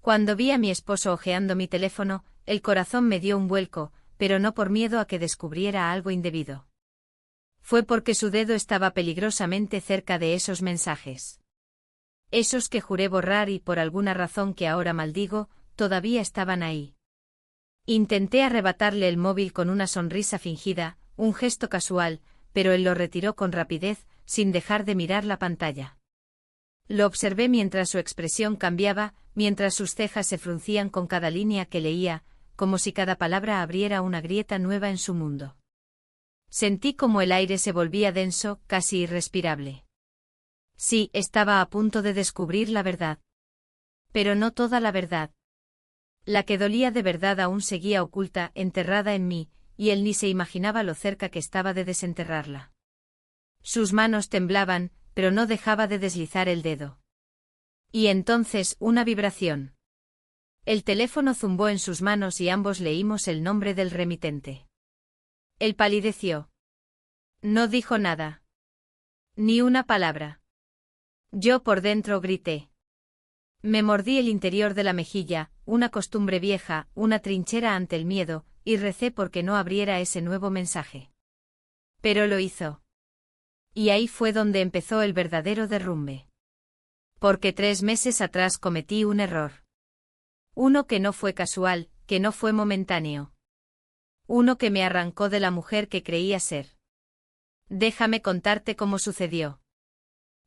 Cuando vi a mi esposo hojeando mi teléfono, el corazón me dio un vuelco, pero no por miedo a que descubriera algo indebido. Fue porque su dedo estaba peligrosamente cerca de esos mensajes. Esos que juré borrar y por alguna razón que ahora maldigo, todavía estaban ahí. Intenté arrebatarle el móvil con una sonrisa fingida, un gesto casual, pero él lo retiró con rapidez, sin dejar de mirar la pantalla. Lo observé mientras su expresión cambiaba, mientras sus cejas se fruncían con cada línea que leía, como si cada palabra abriera una grieta nueva en su mundo. Sentí como el aire se volvía denso, casi irrespirable. Sí, estaba a punto de descubrir la verdad. Pero no toda la verdad. La que dolía de verdad aún seguía oculta, enterrada en mí, y él ni se imaginaba lo cerca que estaba de desenterrarla. Sus manos temblaban, pero no dejaba de deslizar el dedo. Y entonces, una vibración. El teléfono zumbó en sus manos y ambos leímos el nombre del remitente. Él palideció. No dijo nada. Ni una palabra. Yo por dentro grité. Me mordí el interior de la mejilla, una costumbre vieja, una trinchera ante el miedo, y recé porque no abriera ese nuevo mensaje. Pero lo hizo. Y ahí fue donde empezó el verdadero derrumbe. Porque 3 meses atrás cometí un error. Uno que no fue casual, que no fue momentáneo. Uno que me arrancó de la mujer que creía ser. Déjame contarte cómo sucedió.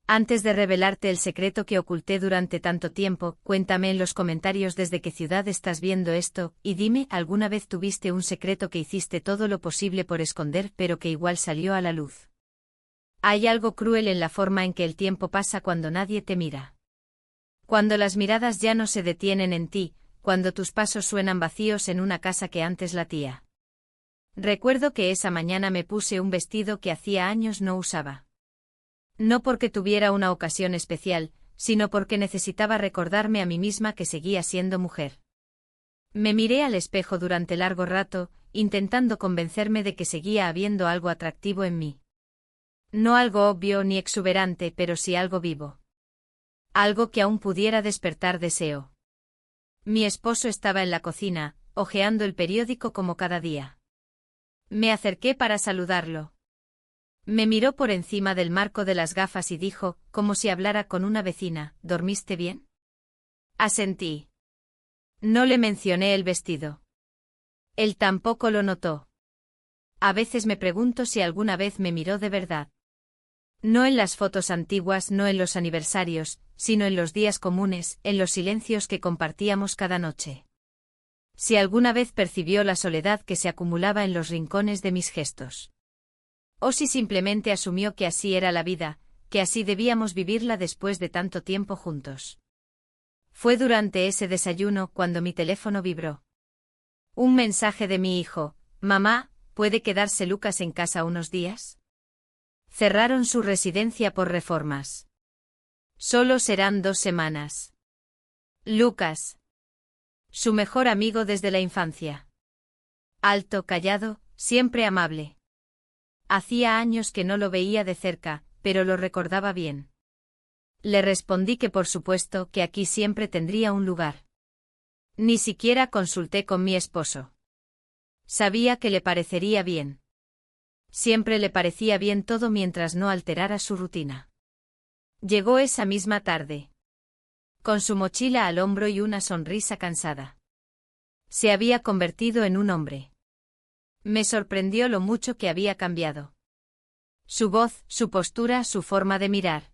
Antes de revelarte el secreto que oculté durante tanto tiempo, cuéntame en los comentarios desde qué ciudad estás viendo esto, y dime, ¿alguna vez tuviste un secreto que hiciste todo lo posible por esconder pero que igual salió a la luz? Hay algo cruel en la forma en que el tiempo pasa cuando nadie te mira. Cuando las miradas ya no se detienen en ti, cuando tus pasos suenan vacíos en una casa que antes latía. Recuerdo que esa mañana me puse un vestido que hacía años no usaba. No porque tuviera una ocasión especial, sino porque necesitaba recordarme a mí misma que seguía siendo mujer. Me miré al espejo durante largo rato, intentando convencerme de que seguía habiendo algo atractivo en mí. No algo obvio ni exuberante, pero sí algo vivo. Algo que aún pudiera despertar deseo. Mi esposo estaba en la cocina, hojeando el periódico como cada día. Me acerqué para saludarlo. Me miró por encima del marco de las gafas y dijo, como si hablara con una vecina, ¿dormiste bien? Asentí. No le mencioné el vestido. Él tampoco lo notó. A veces me pregunto si alguna vez me miró de verdad. No en las fotos antiguas, no en los aniversarios, sino en los días comunes, en los silencios que compartíamos cada noche. Si alguna vez percibió la soledad que se acumulaba en los rincones de mis gestos. O si simplemente asumió que así era la vida, que así debíamos vivirla después de tanto tiempo juntos. Fue durante ese desayuno cuando mi teléfono vibró. Un mensaje de mi hijo: «Mamá, ¿puede quedarse Lucas en casa unos días? Cerraron su residencia por reformas. Solo serán 2 semanas. Lucas. Su mejor amigo desde la infancia. Alto, callado, siempre amable. Hacía años que no lo veía de cerca, pero lo recordaba bien. Le respondí que por supuesto que aquí siempre tendría un lugar. Ni siquiera consulté con mi esposo. Sabía que le parecería bien. Siempre le parecía bien todo mientras no alterara su rutina. Llegó esa misma tarde. Con su mochila al hombro y una sonrisa cansada. Se había convertido en un hombre. Me sorprendió lo mucho que había cambiado. Su voz, su postura, su forma de mirar.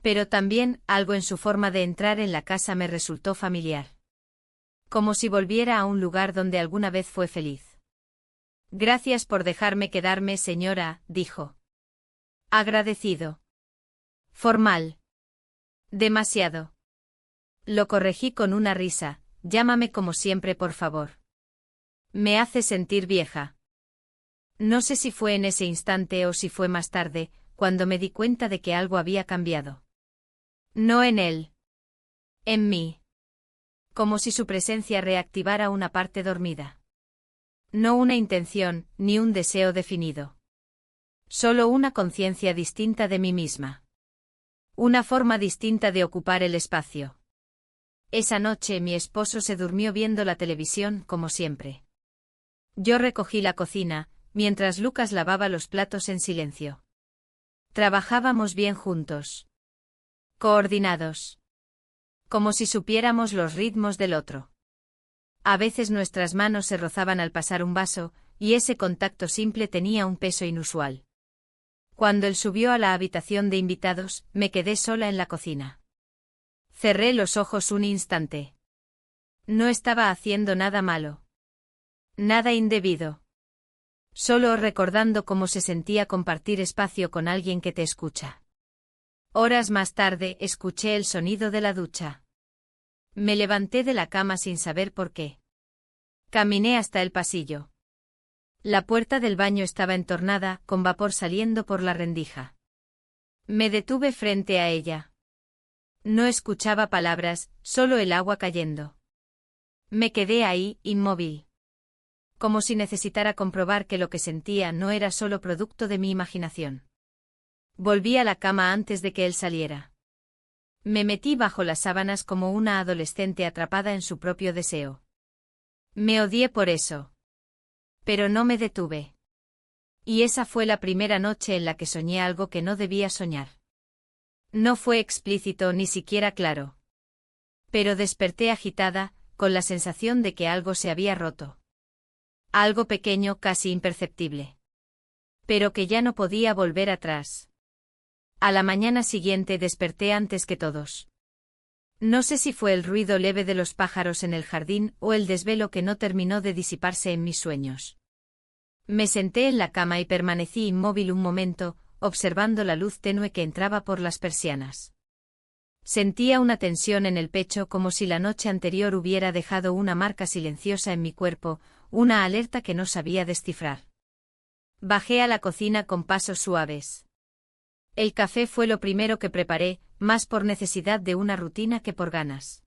Pero también, algo en su forma de entrar en la casa me resultó familiar. Como si volviera a un lugar donde alguna vez fue feliz. Gracias por dejarme quedarme, señora, dijo. Agradecido. Formal. Demasiado. Lo corregí con una risa, llámame como siempre, por favor. Me hace sentir vieja. No sé si fue en ese instante o si fue más tarde, cuando me di cuenta de que algo había cambiado. No en él. En mí. Como si su presencia reactivara una parte dormida. No una intención, ni un deseo definido. Solo una conciencia distinta de mí misma. Una forma distinta de ocupar el espacio. Esa noche mi esposo se durmió viendo la televisión, como siempre. Yo recogí la cocina, mientras Lucas lavaba los platos en silencio. Trabajábamos bien juntos. Coordinados. Como si supiéramos los ritmos del otro. A veces nuestras manos se rozaban al pasar un vaso, y ese contacto simple tenía un peso inusual. Cuando él subió a la habitación de invitados, me quedé sola en la cocina. Cerré los ojos un instante. No estaba haciendo nada malo. Nada indebido. Solo recordando cómo se sentía compartir espacio con alguien que te escucha. Horas más tarde escuché el sonido de la ducha. Me levanté de la cama sin saber por qué. Caminé hasta el pasillo. La puerta del baño estaba entornada, con vapor saliendo por la rendija. Me detuve frente a ella. No escuchaba palabras, solo el agua cayendo. Me quedé ahí, inmóvil. Como si necesitara comprobar que lo que sentía no era solo producto de mi imaginación. Volví a la cama antes de que él saliera. Me metí bajo las sábanas como una adolescente atrapada en su propio deseo. Me odié por eso. Pero no me detuve. Y esa fue la primera noche en la que soñé algo que no debía soñar. No fue explícito ni siquiera claro. Pero desperté agitada, con la sensación de que algo se había roto. Algo pequeño, casi imperceptible. Pero que ya no podía volver atrás. A la mañana siguiente desperté antes que todos. No sé si fue el ruido leve de los pájaros en el jardín o el desvelo que no terminó de disiparse en mis sueños. Me senté en la cama y permanecí inmóvil un momento, observando la luz tenue que entraba por las persianas. Sentía una tensión en el pecho como si la noche anterior hubiera dejado una marca silenciosa en mi cuerpo, una alerta que no sabía descifrar. Bajé a la cocina con pasos suaves. El café fue lo primero que preparé, más por necesidad de una rutina que por ganas.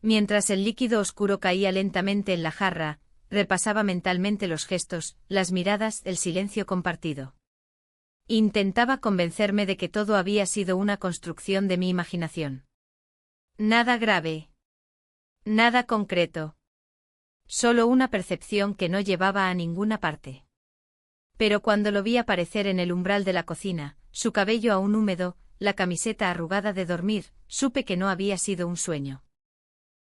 Mientras el líquido oscuro caía lentamente en la jarra, repasaba mentalmente los gestos, las miradas, el silencio compartido. Intentaba convencerme de que todo había sido una construcción de mi imaginación. Nada grave. Nada concreto. Solo una percepción que no llevaba a ninguna parte. Pero cuando lo vi aparecer en el umbral de la cocina, su cabello aún húmedo, la camiseta arrugada de dormir, supe que no había sido un sueño.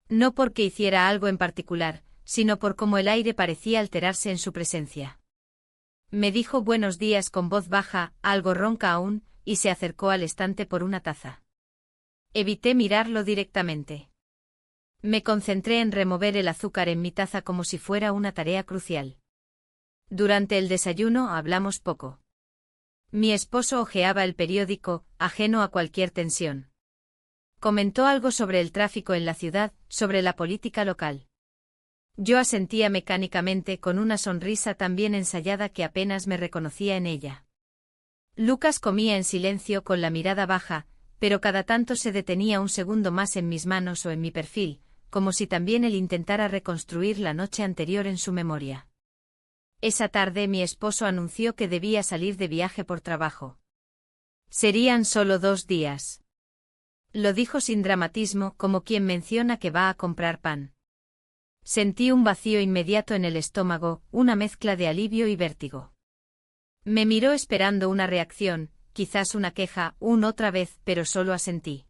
No porque hiciera algo en particular, sino por cómo el aire parecía alterarse en su presencia. Me dijo buenos días con voz baja, algo ronca aún, y se acercó al estante por una taza. Evité mirarlo directamente. Me concentré en remover el azúcar en mi taza como si fuera una tarea crucial. Durante el desayuno hablamos poco. Mi esposo hojeaba el periódico, ajeno a cualquier tensión. Comentó algo sobre el tráfico en la ciudad, sobre la política local. Yo asentía mecánicamente con una sonrisa tan bien ensayada que apenas me reconocía en ella. Lucas comía en silencio con la mirada baja, pero cada tanto se detenía un segundo más en mis manos o en mi perfil, como si también él intentara reconstruir la noche anterior en su memoria. Esa tarde mi esposo anunció que debía salir de viaje por trabajo. Serían solo 2 días. Lo dijo sin dramatismo, como quien menciona que va a comprar pan. Sentí un vacío inmediato en el estómago, una mezcla de alivio y vértigo. Me miró esperando una reacción, quizás una queja, otra vez, pero solo asentí.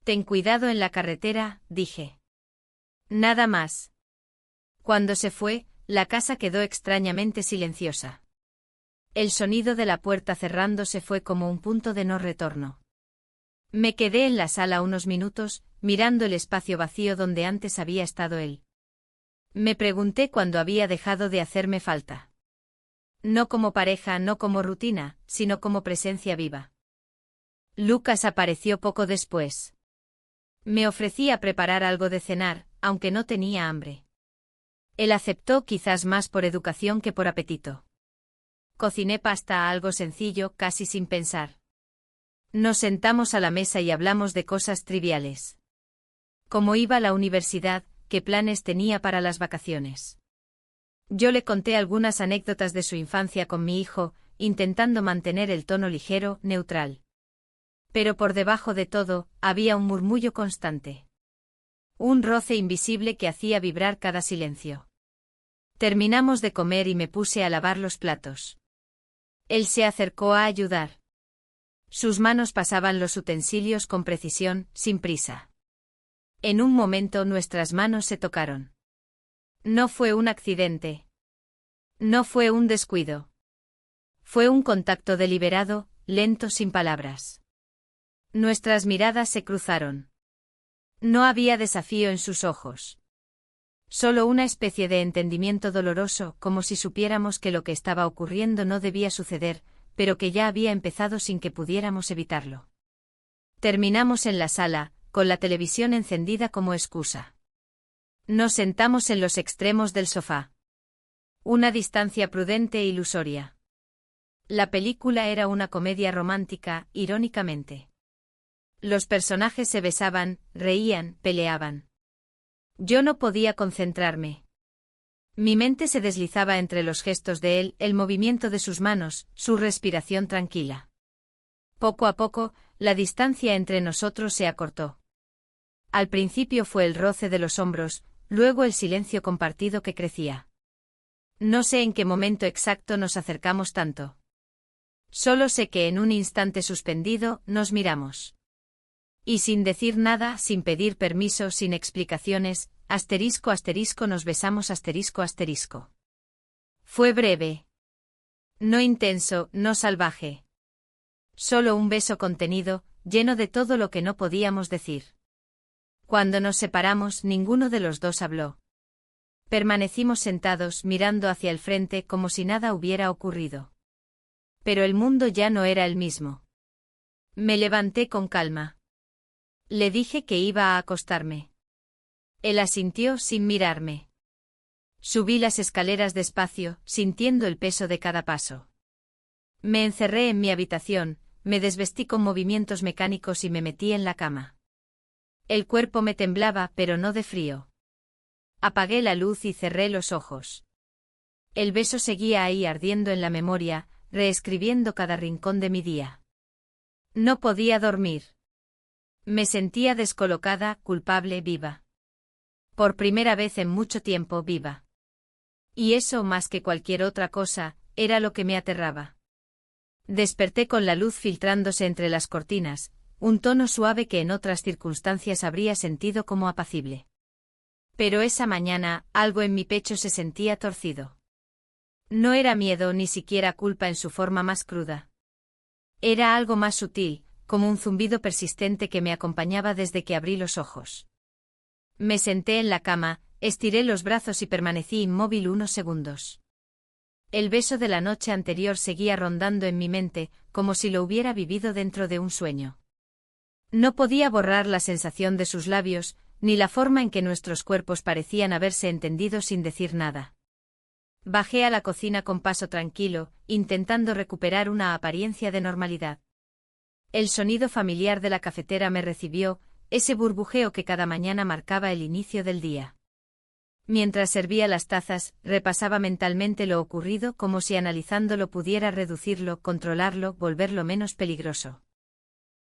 Ten cuidado en la carretera, dije. Nada más. Cuando se fue, la casa quedó extrañamente silenciosa. El sonido de la puerta cerrándose fue como un punto de no retorno. Me quedé en la sala unos minutos, mirando el espacio vacío donde antes había estado él. Me pregunté cuándo había dejado de hacerme falta. No como pareja, no como rutina, sino como presencia viva. Lucas apareció poco después. Me ofrecía preparar algo de cenar, aunque no tenía hambre. Él aceptó quizás más por educación que por apetito. Cociné pasta, algo sencillo, casi sin pensar. Nos sentamos a la mesa y hablamos de cosas triviales. Cómo iba a la universidad, qué planes tenía para las vacaciones. Yo le conté algunas anécdotas de su infancia con mi hijo, intentando mantener el tono ligero, neutral. Pero por debajo de todo, había un murmullo constante. Un roce invisible que hacía vibrar cada silencio. Terminamos de comer y me puse a lavar los platos. Él se acercó a ayudar. Sus manos pasaban los utensilios con precisión, sin prisa. En un momento nuestras manos se tocaron. No fue un accidente. No fue un descuido. Fue un contacto deliberado, lento, sin palabras. Nuestras miradas se cruzaron. No había desafío en sus ojos. Solo una especie de entendimiento doloroso, como si supiéramos que lo que estaba ocurriendo no debía suceder, pero que ya había empezado sin que pudiéramos evitarlo. Terminamos en la sala, con la televisión encendida como excusa. Nos sentamos en los extremos del sofá. Una distancia prudente e ilusoria. La película era una comedia romántica, irónicamente. Los personajes se besaban, reían, peleaban. Yo no podía concentrarme. Mi mente se deslizaba entre los gestos de él, el movimiento de sus manos, su respiración tranquila. Poco a poco, la distancia entre nosotros se acortó. Al principio fue el roce de los hombros, luego el silencio compartido que crecía. No sé en qué momento exacto nos acercamos tanto. Solo sé que en un instante suspendido, nos miramos. Y sin decir nada, sin pedir permiso, sin explicaciones, asterisco asterisco nos besamos asterisco asterisco. Fue breve. No intenso, no salvaje. Solo un beso contenido, lleno de todo lo que no podíamos decir. Cuando nos separamos, ninguno de los dos habló. Permanecimos sentados mirando hacia el frente como si nada hubiera ocurrido. Pero el mundo ya no era el mismo. Me levanté con calma. Le dije que iba a acostarme. Él asintió sin mirarme. Subí las escaleras despacio, sintiendo el peso de cada paso. Me encerré en mi habitación, me desvestí con movimientos mecánicos y me metí en la cama. El cuerpo me temblaba, pero no de frío. Apagué la luz y cerré los ojos. El beso seguía ahí ardiendo en la memoria, reescribiendo cada rincón de mi día. No podía dormir. Me sentía descolocada, culpable, viva. Por primera vez en mucho tiempo viva. Y eso, más que cualquier otra cosa, era lo que me aterraba. Desperté con la luz filtrándose entre las cortinas, un tono suave que en otras circunstancias habría sentido como apacible. Pero esa mañana, algo en mi pecho se sentía torcido. No era miedo ni siquiera culpa en su forma más cruda. Era algo más sutil, como un zumbido persistente que me acompañaba desde que abrí los ojos. Me senté en la cama, estiré los brazos y permanecí inmóvil unos segundos. El beso de la noche anterior seguía rondando en mi mente, como si lo hubiera vivido dentro de un sueño. No podía borrar la sensación de sus labios, ni la forma en que nuestros cuerpos parecían haberse entendido sin decir nada. Bajé a la cocina con paso tranquilo, intentando recuperar una apariencia de normalidad. El sonido familiar de la cafetera me recibió, ese burbujeo que cada mañana marcaba el inicio del día. Mientras servía las tazas, repasaba mentalmente lo ocurrido como si analizándolo pudiera reducirlo, controlarlo, volverlo menos peligroso.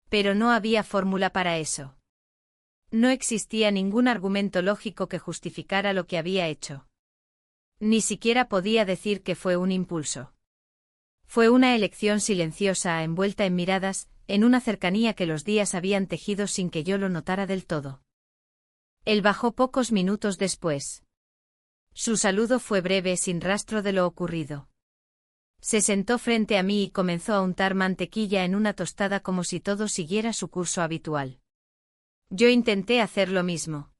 Pero no había fórmula para eso. No existía ningún argumento lógico que justificara lo que había hecho. Ni siquiera podía decir que fue un impulso. Fue una elección silenciosa, envuelta en miradas, en una cercanía que los días habían tejido sin que yo lo notara del todo. Él bajó pocos minutos después. Su saludo fue breve, sin rastro de lo ocurrido. Se sentó frente a mí y comenzó a untar mantequilla en una tostada como si todo siguiera su curso habitual. Yo intenté hacer lo mismo.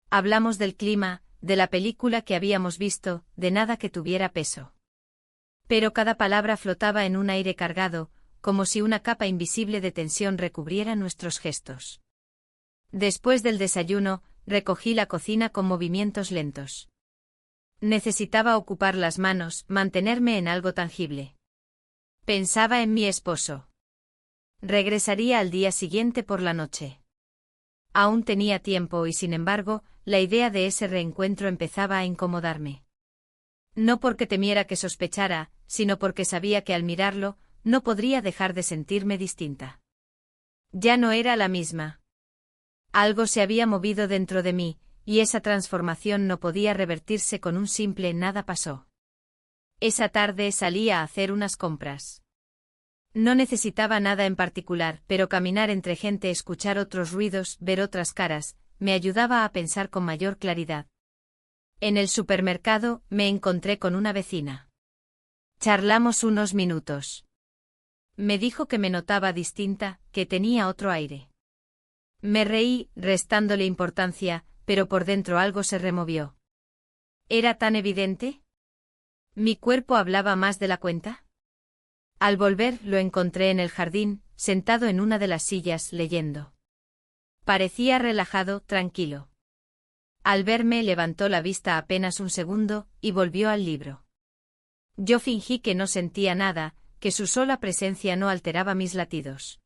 Hablamos del clima, de la película que habíamos visto, de nada que tuviera peso. Pero cada palabra flotaba en un aire cargado, como si una capa invisible de tensión recubriera nuestros gestos. Después del desayuno, recogí la cocina con movimientos lentos. Necesitaba ocupar las manos, mantenerme en algo tangible. Pensaba en mi esposo. Regresaría al día siguiente por la noche. Aún tenía tiempo y sin embargo, la idea de ese reencuentro empezaba a incomodarme. No porque temiera que sospechara, sino porque sabía que al mirarlo, no podría dejar de sentirme distinta. Ya no era la misma. Algo se había movido dentro de mí, y esa transformación no podía revertirse con un simple nada pasó. Esa tarde salí a hacer unas compras. No necesitaba nada en particular, pero caminar entre gente, escuchar otros ruidos, ver otras caras, me ayudaba a pensar con mayor claridad. En el supermercado, me encontré con una vecina. Charlamos unos minutos. Me dijo que me notaba distinta, que tenía otro aire. Me reí, restándole importancia, pero por dentro algo se removió. ¿Era tan evidente? ¿Mi cuerpo hablaba más de la cuenta? Al volver, lo encontré en el jardín, sentado en una de las sillas, leyendo. Parecía relajado, tranquilo. Al verme, levantó la vista apenas un segundo, y volvió al libro. Yo fingí que no sentía nada, que su sola presencia no alteraba mis latidos.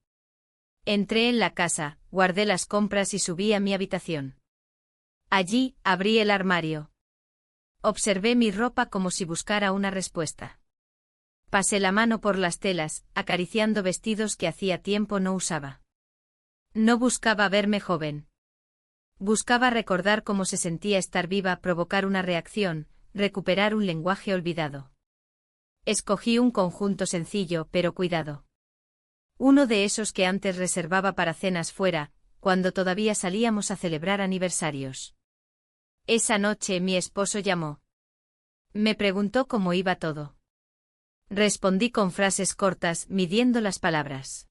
Entré en la casa, guardé las compras y subí a mi habitación. Allí, abrí el armario. Observé mi ropa como si buscara una respuesta. Pasé la mano por las telas, acariciando vestidos que hacía tiempo no usaba. No buscaba verme joven. Buscaba recordar cómo se sentía estar viva, provocar una reacción, recuperar un lenguaje olvidado. Escogí un conjunto sencillo, pero cuidado. Uno de esos que antes reservaba para cenas fuera, cuando todavía salíamos a celebrar aniversarios. Esa noche mi esposo llamó. Me preguntó cómo iba todo. Respondí con frases cortas, midiendo las palabras.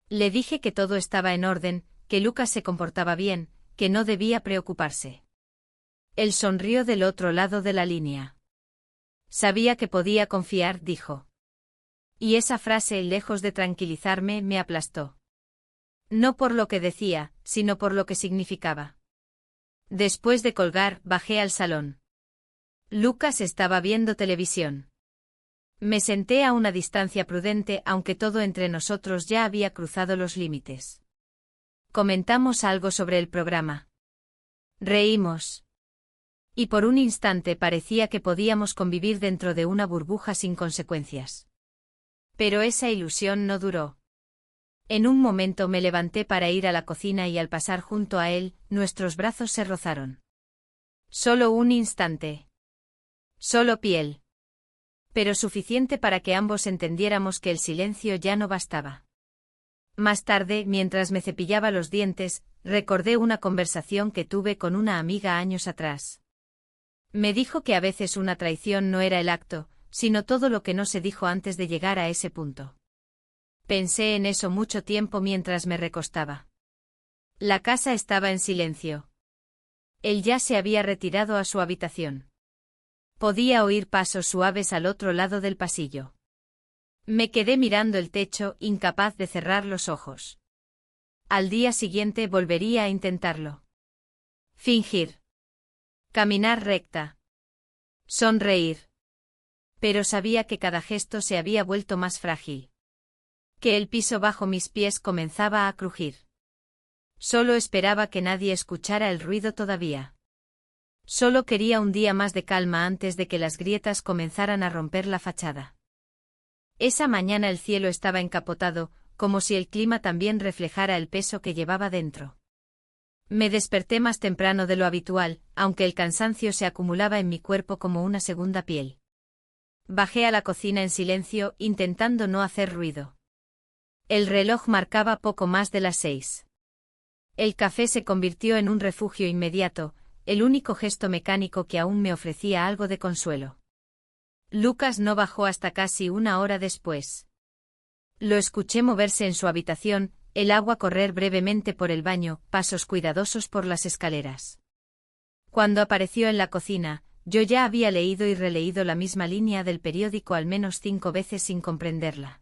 Le dije que todo estaba en orden, que Lucas se comportaba bien, que no debía preocuparse. Él sonrió del otro lado de la línea. Sabía que podía confiar, dijo. Y esa frase, lejos de tranquilizarme, me aplastó. No por lo que decía, sino por lo que significaba. Después de colgar, bajé al salón. Lucas estaba viendo televisión. Me senté a una distancia prudente, aunque todo entre nosotros ya había cruzado los límites. Comentamos algo sobre el programa. Reímos. Y por un instante parecía que podíamos convivir dentro de una burbuja sin consecuencias. Pero esa ilusión no duró. En un momento me levanté para ir a la cocina y al pasar junto a él, nuestros brazos se rozaron. Solo un instante. Solo piel. Pero suficiente para que ambos entendiéramos que el silencio ya no bastaba. Más tarde, mientras me cepillaba los dientes, recordé una conversación que tuve con una amiga años atrás. Me dijo que a veces una traición no era el acto, sino todo lo que no se dijo antes de llegar a ese punto. Pensé en eso mucho tiempo mientras me recostaba. La casa estaba en silencio. Él ya se había retirado a su habitación. Podía oír pasos suaves al otro lado del pasillo. Me quedé mirando el techo, incapaz de cerrar los ojos. Al día siguiente volvería a intentarlo. Fingir. Caminar recta. Sonreír. Pero sabía que cada gesto se había vuelto más frágil. Que el piso bajo mis pies comenzaba a crujir. Solo esperaba que nadie escuchara el ruido todavía. Solo quería un día más de calma antes de que las grietas comenzaran a romper la fachada. Esa mañana el cielo estaba encapotado, como si el clima también reflejara el peso que llevaba dentro. Me desperté más temprano de lo habitual, aunque el cansancio se acumulaba en mi cuerpo como una segunda piel. Bajé a la cocina en silencio, intentando no hacer ruido. El reloj marcaba poco más de las 6. El café se convirtió en un refugio inmediato, el único gesto mecánico que aún me ofrecía algo de consuelo. Lucas no bajó hasta casi una hora después. Lo escuché moverse en su habitación, el agua correr brevemente por el baño, pasos cuidadosos por las escaleras. Cuando apareció en la cocina, yo ya había leído y releído la misma línea del periódico al menos 5 veces sin comprenderla.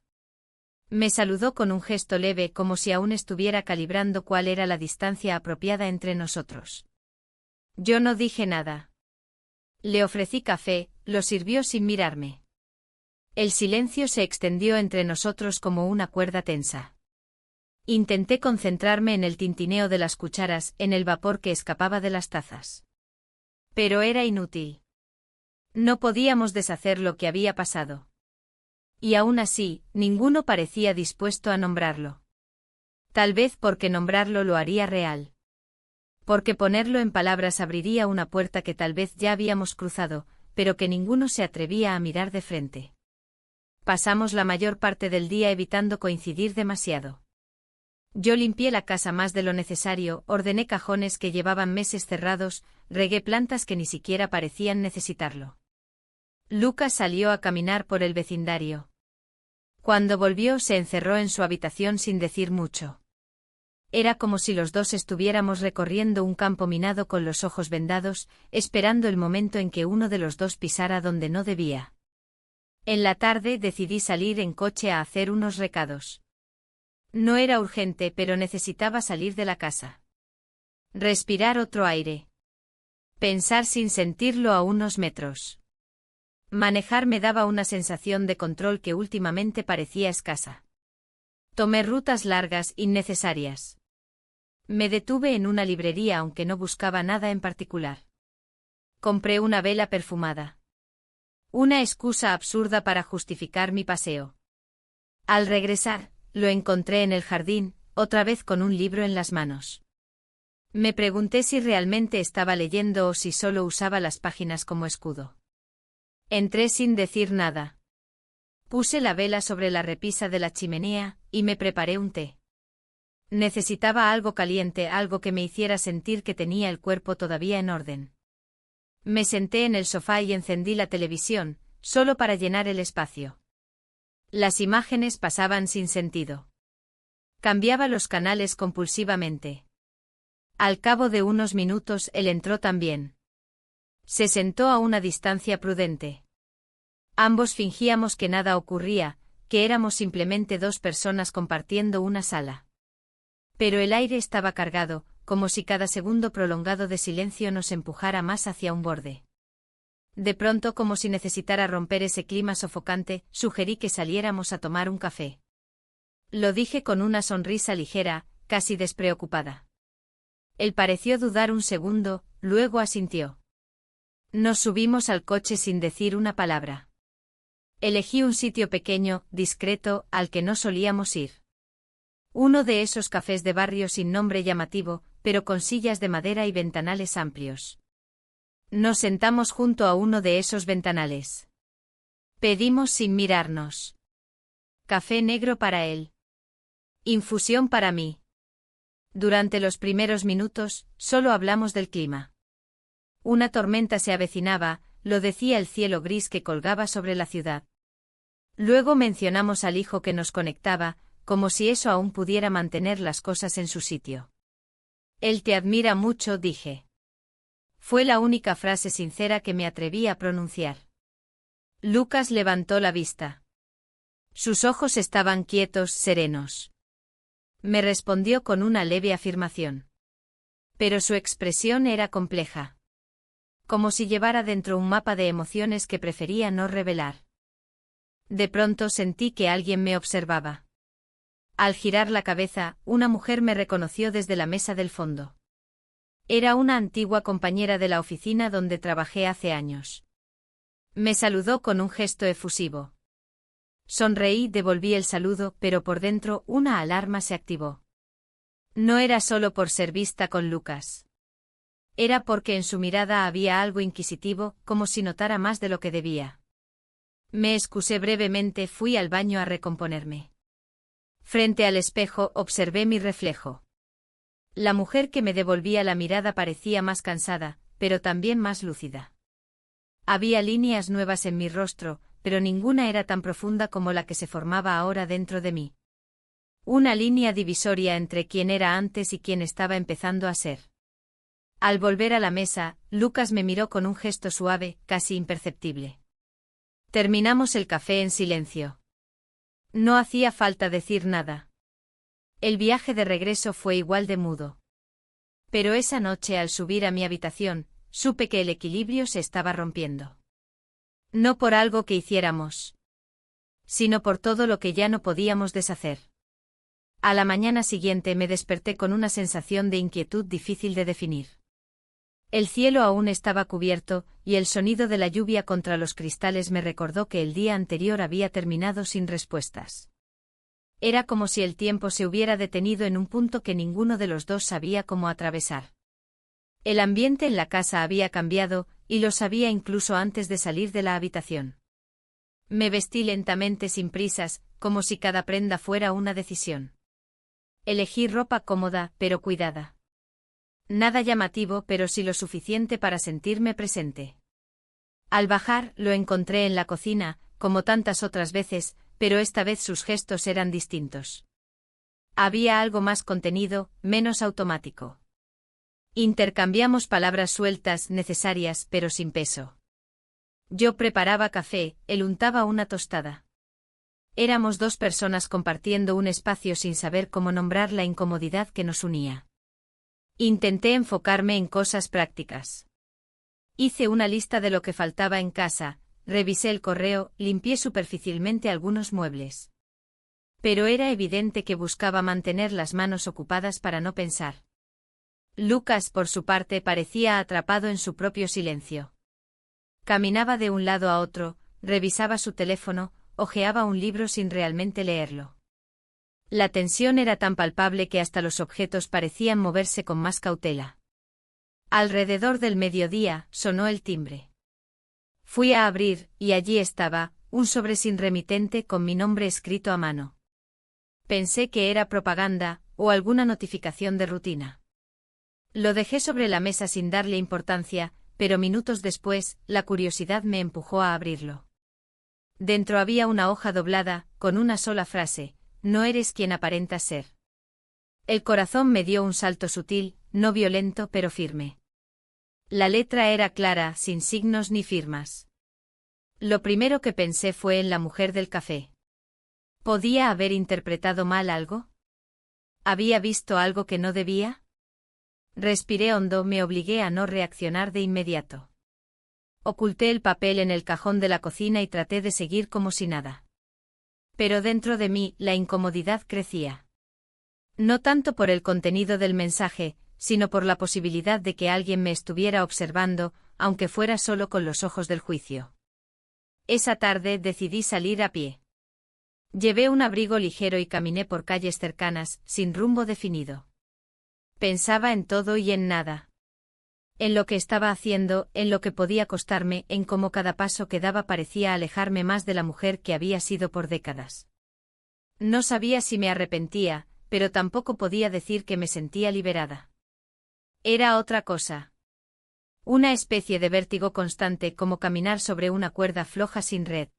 Me saludó con un gesto leve, como si aún estuviera calibrando cuál era la distancia apropiada entre nosotros. Yo no dije nada. Le ofrecí café, lo sirvió sin mirarme. El silencio se extendió entre nosotros como una cuerda tensa. Intenté concentrarme en el tintineo de las cucharas, en el vapor que escapaba de las tazas. Pero era inútil. No podíamos deshacer lo que había pasado. Y aún así, ninguno parecía dispuesto a nombrarlo. Tal vez porque nombrarlo lo haría real. Porque ponerlo en palabras abriría una puerta que tal vez ya habíamos cruzado, pero que ninguno se atrevía a mirar de frente. Pasamos la mayor parte del día evitando coincidir demasiado. Yo limpié la casa más de lo necesario, ordené cajones que llevaban meses cerrados, regué plantas que ni siquiera parecían necesitarlo. Lucas salió a caminar por el vecindario. Cuando volvió se encerró en su habitación sin decir mucho. Era como si los dos estuviéramos recorriendo un campo minado con los ojos vendados, esperando el momento en que uno de los dos pisara donde no debía. En la tarde decidí salir en coche a hacer unos recados. No era urgente, pero necesitaba salir de la casa. Respirar otro aire. Pensar sin sentirlo a unos metros. Manejar me daba una sensación de control que últimamente parecía escasa. Tomé rutas largas, innecesarias. Me detuve en una librería aunque no buscaba nada en particular. Compré una vela perfumada. Una excusa absurda para justificar mi paseo. Al regresar, lo encontré en el jardín, otra vez con un libro en las manos. Me pregunté si realmente estaba leyendo o si solo usaba las páginas como escudo. Entré sin decir nada. Puse la vela sobre la repisa de la chimenea, y me preparé un té. Necesitaba algo caliente, algo que me hiciera sentir que tenía el cuerpo todavía en orden. Me senté en el sofá y encendí la televisión, solo para llenar el espacio. Las imágenes pasaban sin sentido. Cambiaba los canales compulsivamente. Al cabo de unos minutos él entró también. Se sentó a una distancia prudente. Ambos fingíamos que nada ocurría, que éramos simplemente dos personas compartiendo una sala. Pero el aire estaba cargado, como si cada segundo prolongado de silencio nos empujara más hacia un borde. De pronto, como si necesitara romper ese clima sofocante, sugerí que saliéramos a tomar un café. Lo dije con una sonrisa ligera, casi despreocupada. Él pareció dudar un segundo, luego asintió. Nos subimos al coche sin decir una palabra. Elegí un sitio pequeño, discreto, al que no solíamos ir. Uno de esos cafés de barrio sin nombre llamativo, pero con sillas de madera y ventanales amplios. Nos sentamos junto a uno de esos ventanales. Pedimos sin mirarnos. Café negro para él. Infusión para mí. Durante los primeros minutos, solo hablamos del clima. Una tormenta se avecinaba, lo decía el cielo gris que colgaba sobre la ciudad. Luego mencionamos al hijo que nos conectaba, como si eso aún pudiera mantener las cosas en su sitio. Él te admira mucho, dije. Fue la única frase sincera que me atreví a pronunciar. Lucas levantó la vista. Sus ojos estaban quietos, serenos. Me respondió con una leve afirmación. Pero su expresión era compleja. Como si llevara dentro un mapa de emociones que prefería no revelar. De pronto sentí que alguien me observaba. Al girar la cabeza, una mujer me reconoció desde la mesa del fondo. Era una antigua compañera de la oficina donde trabajé hace años. Me saludó con un gesto efusivo. Sonreí, devolví el saludo, pero por dentro una alarma se activó. No era solo por ser vista con Lucas. Era porque en su mirada había algo inquisitivo, como si notara más de lo que debía. Me excusé brevemente, fui al baño a recomponerme. Frente al espejo observé mi reflejo. La mujer que me devolvía la mirada parecía más cansada, pero también más lúcida. Había líneas nuevas en mi rostro, pero ninguna era tan profunda como la que se formaba ahora dentro de mí. Una línea divisoria entre quien era antes y quien estaba empezando a ser. Al volver a la mesa, Lucas me miró con un gesto suave, casi imperceptible. Terminamos el café en silencio. No hacía falta decir nada. El viaje de regreso fue igual de mudo. Pero esa noche al subir a mi habitación, supe que el equilibrio se estaba rompiendo. No por algo que hiciéramos, sino por todo lo que ya no podíamos deshacer. A la mañana siguiente me desperté con una sensación de inquietud difícil de definir. El cielo aún estaba cubierto, y el sonido de la lluvia contra los cristales me recordó que el día anterior había terminado sin respuestas. Era como si el tiempo se hubiera detenido en un punto que ninguno de los dos sabía cómo atravesar. El ambiente en la casa había cambiado, y lo sabía incluso antes de salir de la habitación. Me vestí lentamente sin prisas, como si cada prenda fuera una decisión. Elegí ropa cómoda, pero cuidada. Nada llamativo, pero sí lo suficiente para sentirme presente. Al bajar, lo encontré en la cocina, como tantas otras veces, pero esta vez sus gestos eran distintos. Había algo más contenido, menos automático. Intercambiamos palabras sueltas, necesarias, pero sin peso. Yo preparaba café, él untaba una tostada. Éramos dos personas compartiendo un espacio sin saber cómo nombrar la incomodidad que nos unía. Intenté enfocarme en cosas prácticas. Hice una lista de lo que faltaba en casa, revisé el correo, limpié superficialmente algunos muebles. Pero era evidente que buscaba mantener las manos ocupadas para no pensar. Lucas, por su parte, parecía atrapado en su propio silencio. Caminaba de un lado a otro, revisaba su teléfono, hojeaba un libro sin realmente leerlo. La tensión era tan palpable que hasta los objetos parecían moverse con más cautela. Alrededor del mediodía, sonó el timbre. Fui a abrir, y allí estaba, un sobre sin remitente con mi nombre escrito a mano. Pensé que era propaganda, o alguna notificación de rutina. Lo dejé sobre la mesa sin darle importancia, pero minutos después, la curiosidad me empujó a abrirlo. Dentro había una hoja doblada, con una sola frase: no eres quien aparentas ser. El corazón me dio un salto sutil, no violento pero firme. La letra era clara, sin signos ni firmas. Lo primero que pensé fue en la mujer del café. ¿Podía haber interpretado mal algo? ¿Había visto algo que no debía? Respiré hondo, me obligué a no reaccionar de inmediato. Oculté el papel en el cajón de la cocina y traté de seguir como si nada. Pero dentro de mí, la incomodidad crecía. No tanto por el contenido del mensaje, sino por la posibilidad de que alguien me estuviera observando, aunque fuera solo con los ojos del juicio. Esa tarde decidí salir a pie. Llevé un abrigo ligero y caminé por calles cercanas, sin rumbo definido. Pensaba en todo y en nada. En lo que estaba haciendo, en lo que podía costarme, en cómo cada paso que daba parecía alejarme más de la mujer que había sido por décadas. No sabía si me arrepentía, pero tampoco podía decir que me sentía liberada. Era otra cosa. Una especie de vértigo constante, como caminar sobre una cuerda floja sin red.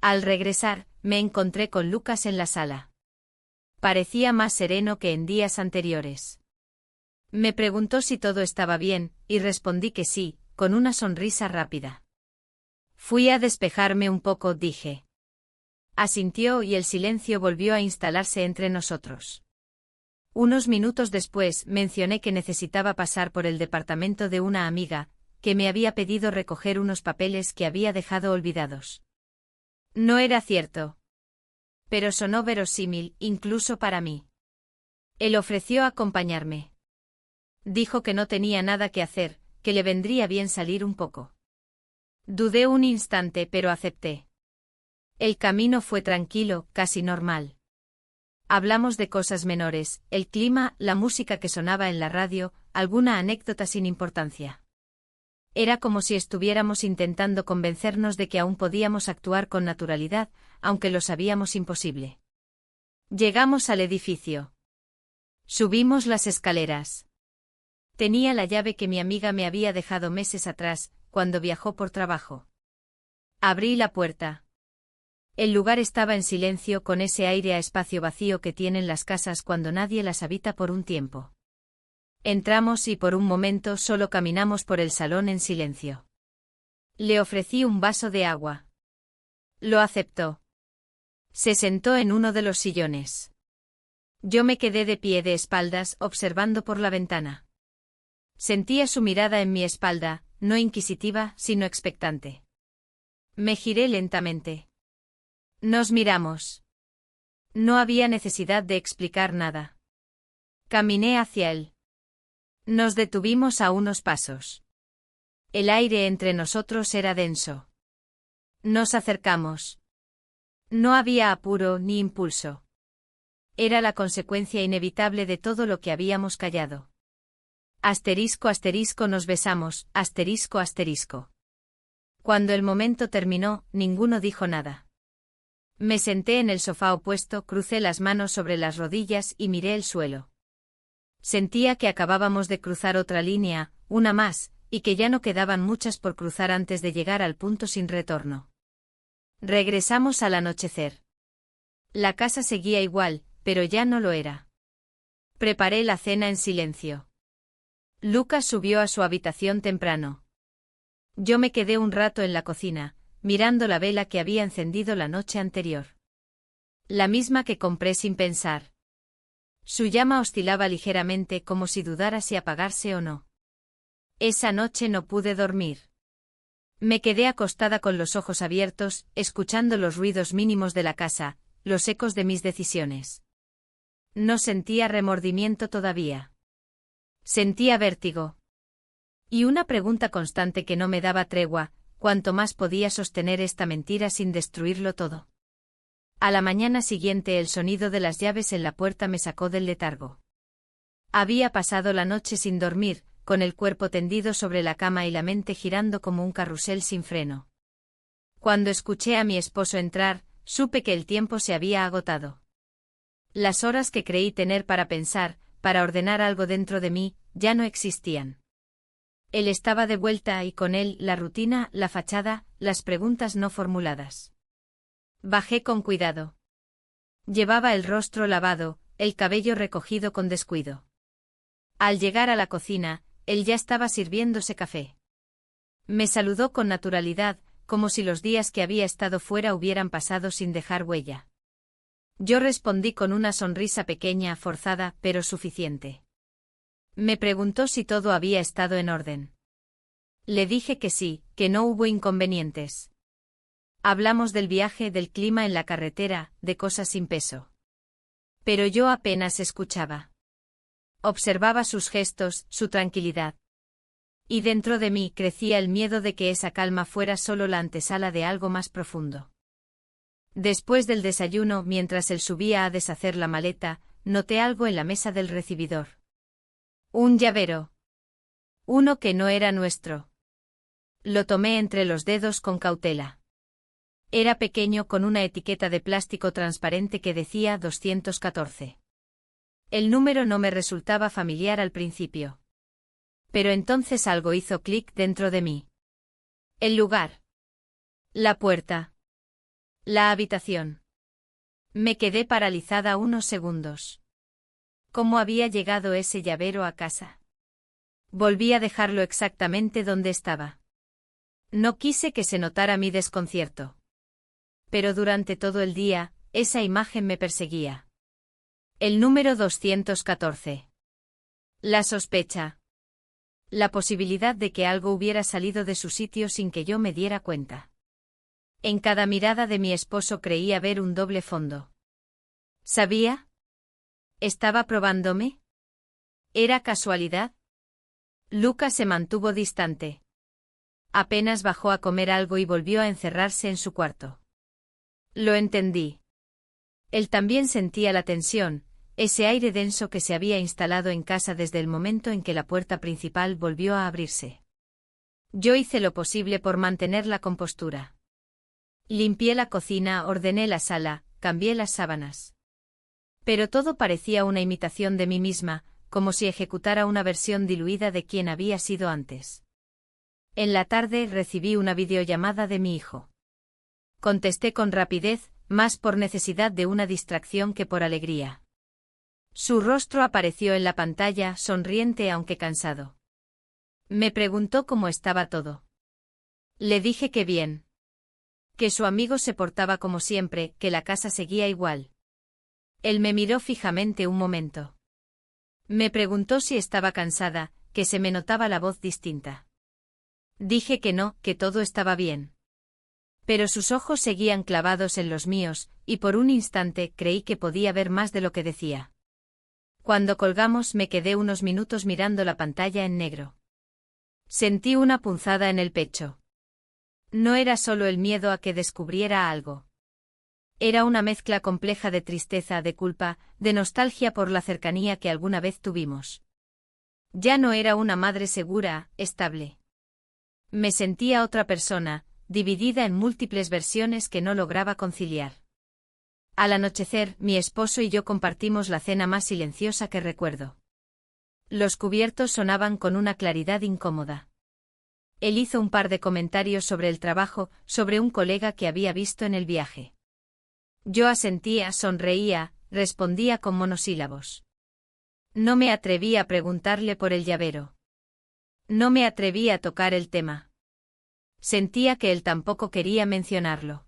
Al regresar, me encontré con Lucas en la sala. Parecía más sereno que en días anteriores. Me preguntó si todo estaba bien, y respondí que sí, con una sonrisa rápida. Fui a despejarme un poco, dije. Asintió y el silencio volvió a instalarse entre nosotros. Unos minutos después mencioné que necesitaba pasar por el departamento de una amiga, que me había pedido recoger unos papeles que había dejado olvidados. No era cierto. Pero sonó verosímil, incluso para mí. Él ofreció acompañarme. Dijo que no tenía nada que hacer, que le vendría bien salir un poco. Dudé un instante, pero acepté. El camino fue tranquilo, casi normal. Hablamos de cosas menores, el clima, la música que sonaba en la radio, alguna anécdota sin importancia. Era como si estuviéramos intentando convencernos de que aún podíamos actuar con naturalidad, aunque lo sabíamos imposible. Llegamos al edificio. Subimos las escaleras. Tenía la llave que mi amiga me había dejado meses atrás, cuando viajó por trabajo. Abrí la puerta. El lugar estaba en silencio, con ese aire a espacio vacío que tienen las casas cuando nadie las habita por un tiempo. Entramos y por un momento solo caminamos por el salón en silencio. Le ofrecí un vaso de agua. Lo aceptó. Se sentó en uno de los sillones. Yo me quedé de pie de espaldas, observando por la ventana. Sentía su mirada en mi espalda, no inquisitiva, sino expectante. Me giré lentamente. Nos miramos. No había necesidad de explicar nada. Caminé hacia él. Nos detuvimos a unos pasos. El aire entre nosotros era denso. Nos acercamos. No había apuro ni impulso. Era la consecuencia inevitable de todo lo que habíamos callado. Asterisco asterisco nos besamos, asterisco asterisco. Cuando el momento terminó, ninguno dijo nada. Me senté en el sofá opuesto, crucé las manos sobre las rodillas y miré el suelo. Sentía que acabábamos de cruzar otra línea, una más, y que ya no quedaban muchas por cruzar antes de llegar al punto sin retorno. Regresamos al anochecer. La casa seguía igual, pero ya no lo era. Preparé la cena en silencio. Lucas subió a su habitación temprano. Yo me quedé un rato en la cocina, mirando la vela que había encendido la noche anterior. La misma que compré sin pensar. Su llama oscilaba ligeramente como si dudara si apagarse o no. Esa noche no pude dormir. Me quedé acostada con los ojos abiertos, escuchando los ruidos mínimos de la casa, los ecos de mis decisiones. No sentía remordimiento todavía. Sentía vértigo. Y una pregunta constante que no me daba tregua: ¿cuánto más podía sostener esta mentira sin destruirlo todo? A la mañana siguiente el sonido de las llaves en la puerta me sacó del letargo. Había pasado la noche sin dormir, con el cuerpo tendido sobre la cama y la mente girando como un carrusel sin freno. Cuando escuché a mi esposo entrar, supe que el tiempo se había agotado. Las horas que creí tener para pensar, para ordenar algo dentro de mí, ya no existían. Él estaba de vuelta y con él la rutina, la fachada, las preguntas no formuladas. Bajé con cuidado. Llevaba el rostro lavado, el cabello recogido con descuido. Al llegar a la cocina, él ya estaba sirviéndose café. Me saludó con naturalidad, como si los días que había estado fuera hubieran pasado sin dejar huella. Yo respondí con una sonrisa pequeña, forzada, pero suficiente. Me preguntó si todo había estado en orden. Le dije que sí, que no hubo inconvenientes. Hablamos del viaje, del clima en la carretera, de cosas sin peso. Pero yo apenas escuchaba. Observaba sus gestos, su tranquilidad. Y dentro de mí crecía el miedo de que esa calma fuera solo la antesala de algo más profundo. Después del desayuno, mientras él subía a deshacer la maleta, noté algo en la mesa del recibidor. Un llavero. Uno que no era nuestro. Lo tomé entre los dedos con cautela. Era pequeño, con una etiqueta de plástico transparente que decía 214. El número no me resultaba familiar al principio. Pero entonces algo hizo clic dentro de mí. El lugar. La puerta. La habitación. Me quedé paralizada unos segundos. ¿Cómo había llegado ese llavero a casa? Volví a dejarlo exactamente donde estaba. No quise que se notara mi desconcierto. Pero durante todo el día, esa imagen me perseguía. El número 214. La sospecha. La posibilidad de que algo hubiera salido de su sitio sin que yo me diera cuenta. En cada mirada de mi esposo creía ver un doble fondo. ¿Sabía? ¿Estaba probándome? ¿Era casualidad? Lucas se mantuvo distante. Apenas bajó a comer algo y volvió a encerrarse en su cuarto. Lo entendí. Él también sentía la tensión, ese aire denso que se había instalado en casa desde el momento en que la puerta principal volvió a abrirse. Yo hice lo posible por mantener la compostura. Limpié la cocina, ordené la sala, cambié las sábanas. Pero todo parecía una imitación de mí misma, como si ejecutara una versión diluida de quien había sido antes. En la tarde recibí una videollamada de mi hijo. Contesté con rapidez, más por necesidad de una distracción que por alegría. Su rostro apareció en la pantalla, sonriente aunque cansado. Me preguntó cómo estaba todo. Le dije que bien. Que su amigo se portaba como siempre, que la casa seguía igual. Él me miró fijamente un momento. Me preguntó si estaba cansada, que se me notaba la voz distinta. Dije que no, que todo estaba bien. Pero sus ojos seguían clavados en los míos, y por un instante creí que podía ver más de lo que decía. Cuando colgamos me quedé unos minutos mirando la pantalla en negro. Sentí una punzada en el pecho. No era solo el miedo a que descubriera algo. Era una mezcla compleja de tristeza, de culpa, de nostalgia por la cercanía que alguna vez tuvimos. Ya no era una madre segura, estable. Me sentía otra persona, dividida en múltiples versiones que no lograba conciliar. Al anochecer, mi esposo y yo compartimos la cena más silenciosa que recuerdo. Los cubiertos sonaban con una claridad incómoda. Él hizo un par de comentarios sobre el trabajo, sobre un colega que había visto en el viaje. Yo asentía, sonreía, respondía con monosílabos. No me atreví a preguntarle por el llavero. No me atreví a tocar el tema. Sentía que él tampoco quería mencionarlo.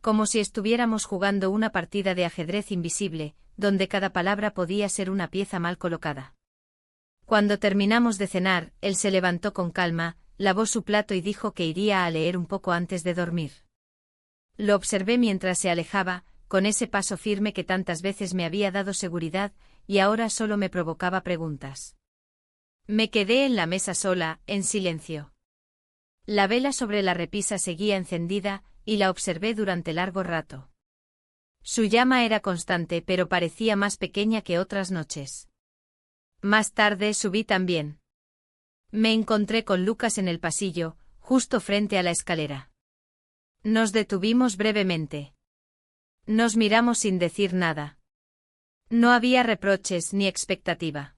Como si estuviéramos jugando una partida de ajedrez invisible, donde cada palabra podía ser una pieza mal colocada. Cuando terminamos de cenar, él se levantó con calma, lavó su plato y dijo que iría a leer un poco antes de dormir. Lo observé mientras se alejaba, con ese paso firme que tantas veces me había dado seguridad, y ahora solo me provocaba preguntas. Me quedé en la mesa sola, en silencio. La vela sobre la repisa seguía encendida, y la observé durante largo rato. Su llama era constante, pero parecía más pequeña que otras noches. Más tarde subí también. Me encontré con Lucas en el pasillo, justo frente a la escalera. Nos detuvimos brevemente. Nos miramos sin decir nada. No había reproches ni expectativa.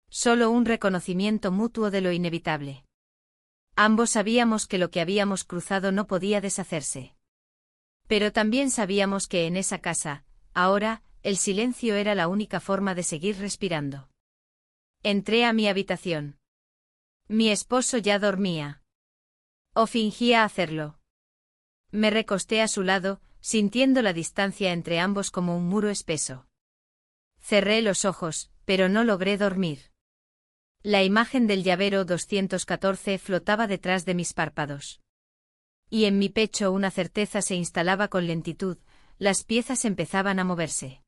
Solo un reconocimiento mutuo de lo inevitable. Ambos sabíamos que lo que habíamos cruzado no podía deshacerse. Pero también sabíamos que en esa casa, ahora, el silencio era la única forma de seguir respirando. Entré a mi habitación. Mi esposo ya dormía. O fingía hacerlo. Me recosté a su lado, sintiendo la distancia entre ambos como un muro espeso. Cerré los ojos, pero no logré dormir. La imagen del llavero 214 flotaba detrás de mis párpados. Y en mi pecho una certeza se instalaba con lentitud, las piezas empezaban a moverse.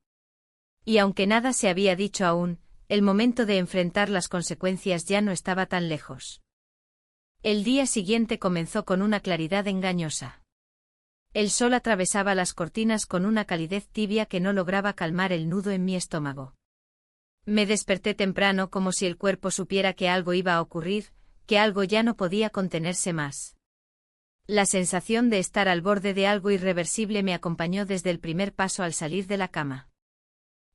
Y aunque nada se había dicho aún, el momento de enfrentar las consecuencias ya no estaba tan lejos. El día siguiente comenzó con una claridad engañosa. El sol atravesaba las cortinas con una calidez tibia que no lograba calmar el nudo en mi estómago. Me desperté temprano como si el cuerpo supiera que algo iba a ocurrir, que algo ya no podía contenerse más. La sensación de estar al borde de algo irreversible me acompañó desde el primer paso al salir de la cama.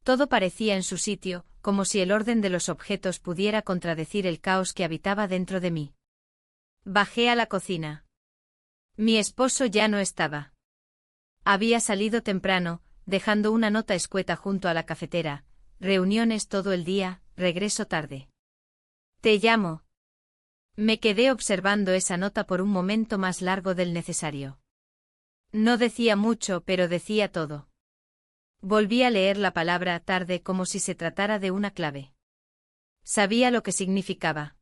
Todo parecía en su sitio, como si el orden de los objetos pudiera contradecir el caos que habitaba dentro de mí. Bajé a la cocina. Mi esposo ya no estaba. Había salido temprano, dejando una nota escueta junto a la cafetera. Reuniones todo el día, regreso tarde. Te llamo. Me quedé observando esa nota por un momento más largo del necesario. No decía mucho, pero decía todo. Volví a leer la palabra tarde como si se tratara de una clave. Sabía lo que significaba.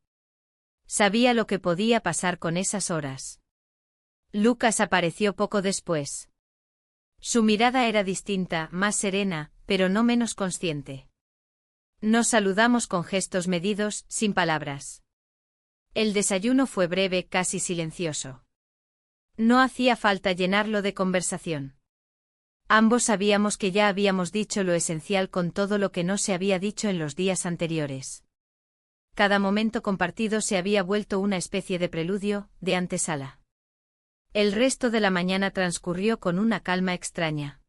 Sabía lo que podía pasar con esas horas. Lucas apareció poco después. Su mirada era distinta, más serena, pero no menos consciente. Nos saludamos con gestos medidos, sin palabras. El desayuno fue breve, casi silencioso. No hacía falta llenarlo de conversación. Ambos sabíamos que ya habíamos dicho lo esencial con todo lo que no se había dicho en los días anteriores. Cada momento compartido se había vuelto una especie de preludio, de antesala. El resto de la mañana transcurrió con una calma extraña.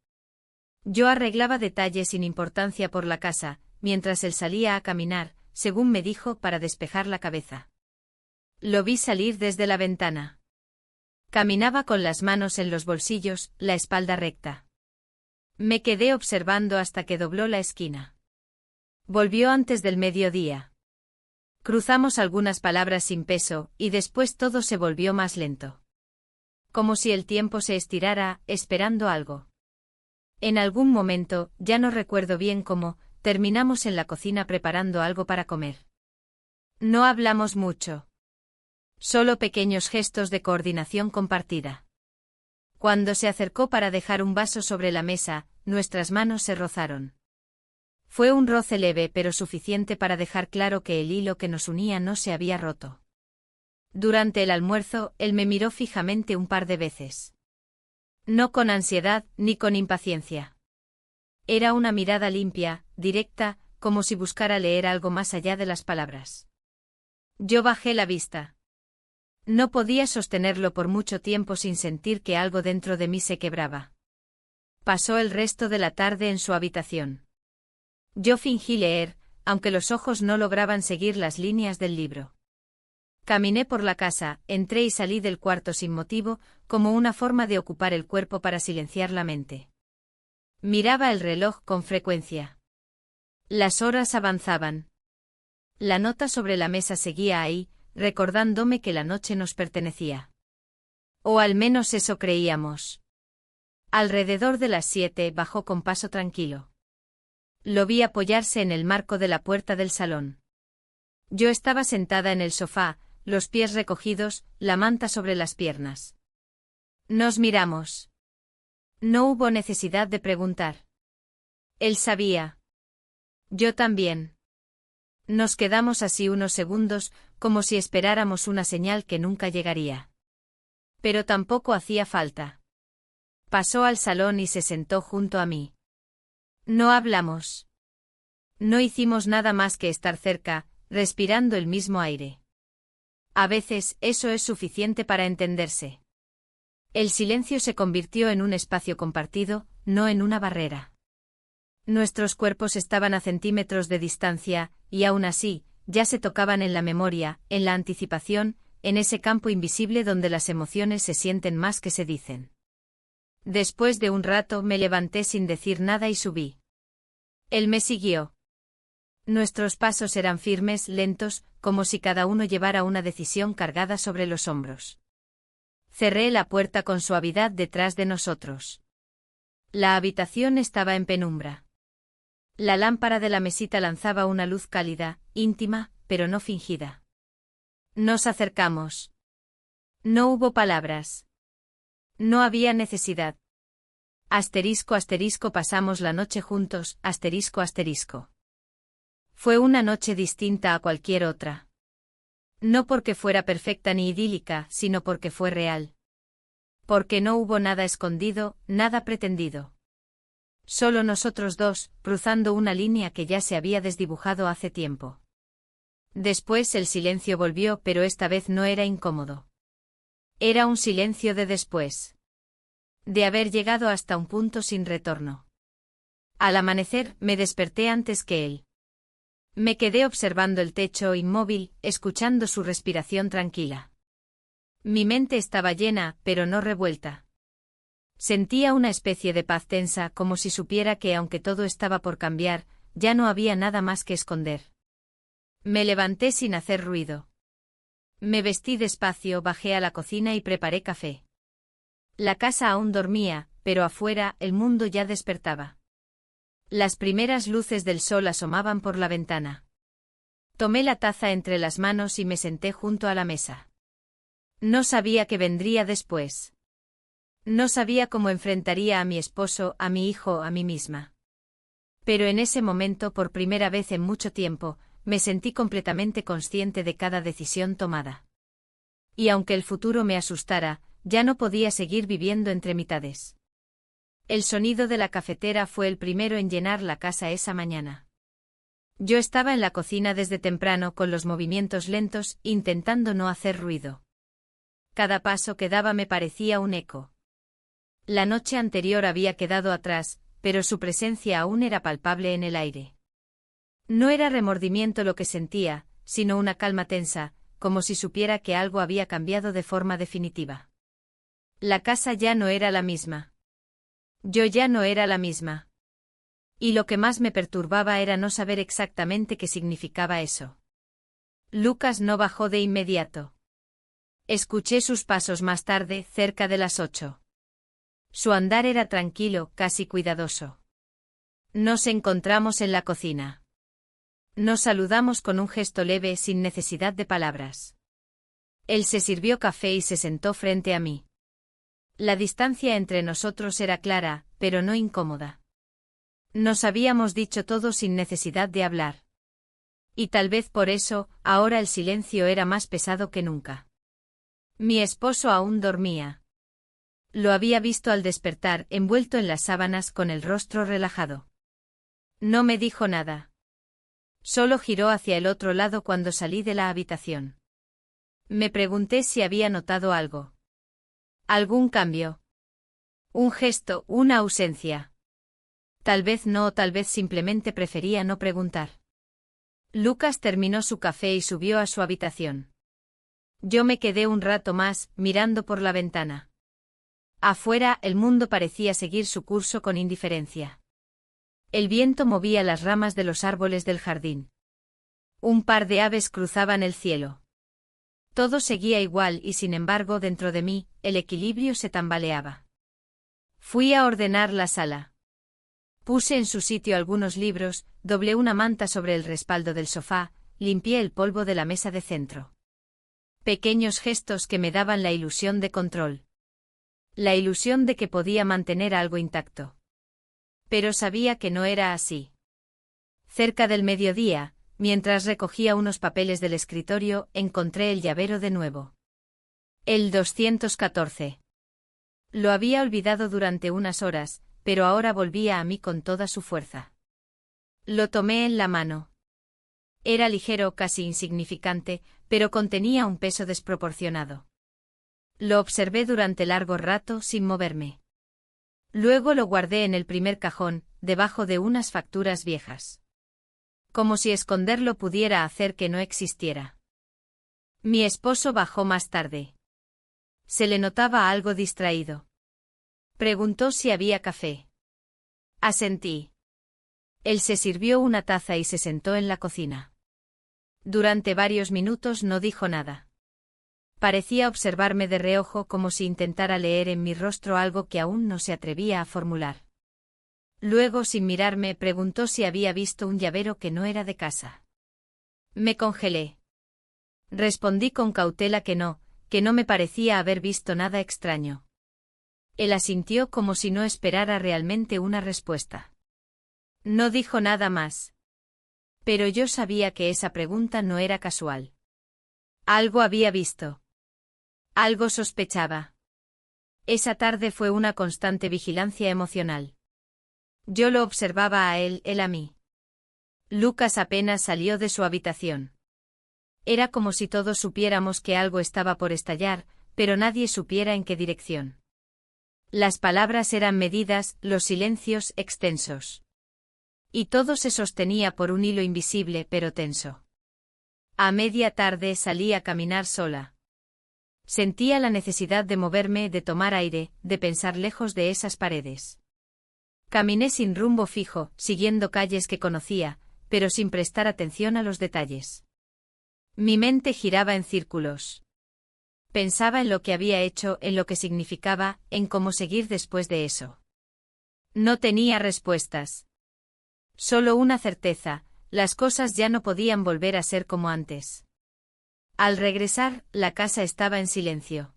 Yo arreglaba detalles sin importancia por la casa, mientras él salía a caminar, según me dijo, para despejar la cabeza. Lo vi salir desde la ventana. Caminaba con las manos en los bolsillos, la espalda recta. Me quedé observando hasta que dobló la esquina. Volvió antes del mediodía. Cruzamos algunas palabras sin peso, y después todo se volvió más lento. Como si el tiempo se estirara, esperando algo. En algún momento, ya no recuerdo bien cómo, terminamos en la cocina preparando algo para comer. No hablamos mucho. Solo pequeños gestos de coordinación compartida. Cuando se acercó para dejar un vaso sobre la mesa, nuestras manos se rozaron. Fue un roce leve pero suficiente para dejar claro que el hilo que nos unía no se había roto. Durante el almuerzo, él me miró fijamente un par de veces. No con ansiedad, ni con impaciencia. Era una mirada limpia, directa, como si buscara leer algo más allá de las palabras. Yo bajé la vista. No podía sostenerlo por mucho tiempo sin sentir que algo dentro de mí se quebraba. Pasó el resto de la tarde en su habitación. Yo fingí leer, aunque los ojos no lograban seguir las líneas del libro. Caminé por la casa, entré y salí del cuarto sin motivo, como una forma de ocupar el cuerpo para silenciar la mente. Miraba el reloj con frecuencia. Las horas avanzaban. La nota sobre la mesa seguía ahí, recordándome que la noche nos pertenecía. O al menos eso creíamos. Alrededor de las 7 bajó con paso tranquilo. Lo vi apoyarse en el marco de la puerta del salón. Yo estaba sentada en el sofá, los pies recogidos, la manta sobre las piernas. Nos miramos. No hubo necesidad de preguntar. Él sabía. Yo también. Nos quedamos así unos segundos, como si esperáramos una señal que nunca llegaría. Pero tampoco hacía falta. Pasó al salón y se sentó junto a mí. No hablamos. No hicimos nada más que estar cerca, respirando el mismo aire. A veces eso es suficiente para entenderse. El silencio se convirtió en un espacio compartido, no en una barrera. Nuestros cuerpos estaban a centímetros de distancia, y aún así, ya se tocaban en la memoria, en la anticipación, en ese campo invisible donde las emociones se sienten más que se dicen. Después de un rato me levanté sin decir nada y subí. Él me siguió. Nuestros pasos eran firmes, lentos, como si cada uno llevara una decisión cargada sobre los hombros. Cerré la puerta con suavidad detrás de nosotros. La habitación estaba en penumbra. La lámpara de la mesita lanzaba una luz cálida, íntima, pero no fingida. Nos acercamos. No hubo palabras. No había necesidad. *** pasamos la noche juntos, ***. Fue una noche distinta a cualquier otra. No porque fuera perfecta ni idílica, sino porque fue real. Porque no hubo nada escondido, nada pretendido. Solo nosotros dos, cruzando una línea que ya se había desdibujado hace tiempo. Después el silencio volvió, pero esta vez no era incómodo. Era un silencio de después. De haber llegado hasta un punto sin retorno. Al amanecer, me desperté antes que él. Me quedé observando el techo inmóvil, escuchando su respiración tranquila. Mi mente estaba llena, pero no revuelta. Sentía una especie de paz tensa, como si supiera que aunque todo estaba por cambiar, ya no había nada más que esconder. Me levanté sin hacer ruido. Me vestí despacio, bajé a la cocina y preparé café. La casa aún dormía, pero afuera el mundo ya despertaba. Las primeras luces del sol asomaban por la ventana. Tomé la taza entre las manos y me senté junto a la mesa. No sabía qué vendría después. No sabía cómo enfrentaría a mi esposo, a mi hijo, a mí misma. Pero en ese momento, por primera vez en mucho tiempo, me sentí completamente consciente de cada decisión tomada. Y aunque el futuro me asustara, ya no podía seguir viviendo entre mitades. El sonido de la cafetera fue el primero en llenar la casa esa mañana. Yo estaba en la cocina desde temprano con los movimientos lentos, intentando no hacer ruido. Cada paso que daba me parecía un eco. La noche anterior había quedado atrás, pero su presencia aún era palpable en el aire. No era remordimiento lo que sentía, sino una calma tensa, como si supiera que algo había cambiado de forma definitiva. La casa ya no era la misma. Yo ya no era la misma. Y lo que más me perturbaba era no saber exactamente qué significaba eso. Lucas no bajó de inmediato. Escuché sus pasos más tarde, cerca de las 8. Su andar era tranquilo, casi cuidadoso. Nos encontramos en la cocina. Nos saludamos con un gesto leve, sin necesidad de palabras. Él se sirvió café y se sentó frente a mí. La distancia entre nosotros era clara, pero no incómoda. Nos habíamos dicho todo sin necesidad de hablar. Y tal vez por eso, ahora el silencio era más pesado que nunca. Mi esposo aún dormía. Lo había visto al despertar, envuelto en las sábanas con el rostro relajado. No me dijo nada. Solo giró hacia el otro lado cuando salí de la habitación. Me pregunté si había notado algo. ¿Algún cambio? Un gesto, una ausencia. Tal vez no o tal vez simplemente prefería no preguntar. Lucas terminó su café y subió a su habitación. Yo me quedé un rato más, mirando por la ventana. Afuera, el mundo parecía seguir su curso con indiferencia. El viento movía las ramas de los árboles del jardín. Un par de aves cruzaban el cielo. Todo seguía igual y sin embargo dentro de mí, el equilibrio se tambaleaba. Fui a ordenar la sala. Puse en su sitio algunos libros, doblé una manta sobre el respaldo del sofá, limpié el polvo de la mesa de centro. Pequeños gestos que me daban la ilusión de control. La ilusión de que podía mantener algo intacto. Pero sabía que no era así. Cerca del mediodía, mientras recogía unos papeles del escritorio, encontré el llavero de nuevo. El 214. Lo había olvidado durante unas horas, pero ahora volvía a mí con toda su fuerza. Lo tomé en la mano. Era ligero, casi insignificante, pero contenía un peso desproporcionado. Lo observé durante largo rato sin moverme. Luego lo guardé en el primer cajón, debajo de unas facturas viejas. Como si esconderlo pudiera hacer que no existiera. Mi esposo bajó más tarde. Se le notaba algo distraído. Preguntó si había café. Asentí. Él se sirvió una taza y se sentó en la cocina. Durante varios minutos no dijo nada. Parecía observarme de reojo como si intentara leer en mi rostro algo que aún no se atrevía a formular. Luego, sin mirarme, preguntó si había visto un llavero que no era de casa. Me congelé. Respondí con cautela que no me parecía haber visto nada extraño. Él asintió como si no esperara realmente una respuesta. No dijo nada más. Pero yo sabía que esa pregunta no era casual. Algo había visto. Algo sospechaba. Esa tarde fue una constante vigilancia emocional. Yo lo observaba a él a mí. Lucas apenas salió de su habitación. Era como si todos supiéramos que algo estaba por estallar, pero nadie supiera en qué dirección. Las palabras eran medidas, los silencios extensos. Y todo se sostenía por un hilo invisible pero tenso. A media tarde salí a caminar sola. Sentía la necesidad de moverme, de tomar aire, de pensar lejos de esas paredes. Caminé sin rumbo fijo, siguiendo calles que conocía, pero sin prestar atención a los detalles. Mi mente giraba en círculos. Pensaba en lo que había hecho, en lo que significaba, en cómo seguir después de eso. No tenía respuestas. Solo una certeza, las cosas ya no podían volver a ser como antes. Al regresar, la casa estaba en silencio.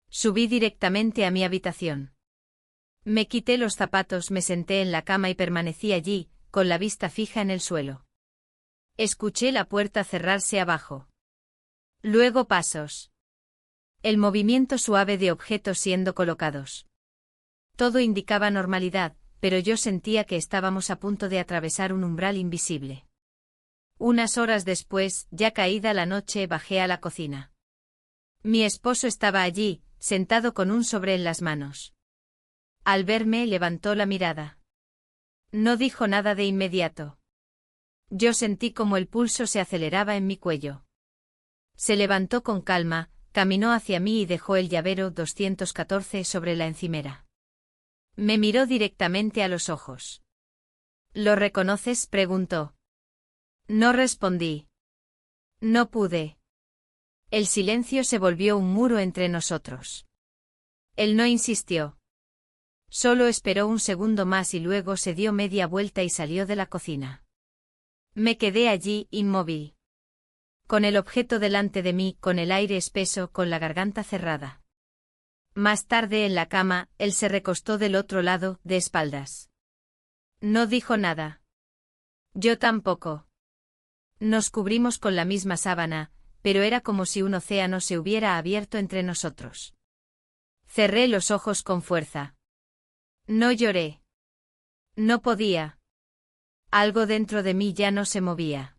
Subí directamente a mi habitación. Me quité los zapatos, me senté en la cama y permanecí allí, con la vista fija en el suelo. Escuché la puerta cerrarse abajo. Luego pasos. El movimiento suave de objetos siendo colocados. Todo indicaba normalidad, pero yo sentía que estábamos a punto de atravesar un umbral invisible. Unas horas después, ya caída la noche, bajé a la cocina. Mi esposo estaba allí, sentado con un sobre en las manos. Al verme, levantó la mirada. No dijo nada de inmediato. Yo sentí como el pulso se aceleraba en mi cuello. Se levantó con calma, caminó hacia mí y dejó el llavero 214 sobre la encimera. Me miró directamente a los ojos. ¿Lo reconoces?, preguntó. No respondí. No pude. El silencio se volvió un muro entre nosotros. Él no insistió. Solo esperó un segundo más y luego se dio media vuelta y salió de la cocina. Me quedé allí, inmóvil. Con el objeto delante de mí, con el aire espeso, con la garganta cerrada. Más tarde en la cama, él se recostó del otro lado, de espaldas. No dijo nada. Yo tampoco. Nos cubrimos con la misma sábana, pero era como si un océano se hubiera abierto entre nosotros. Cerré los ojos con fuerza. No lloré. No podía. Algo dentro de mí ya no se movía.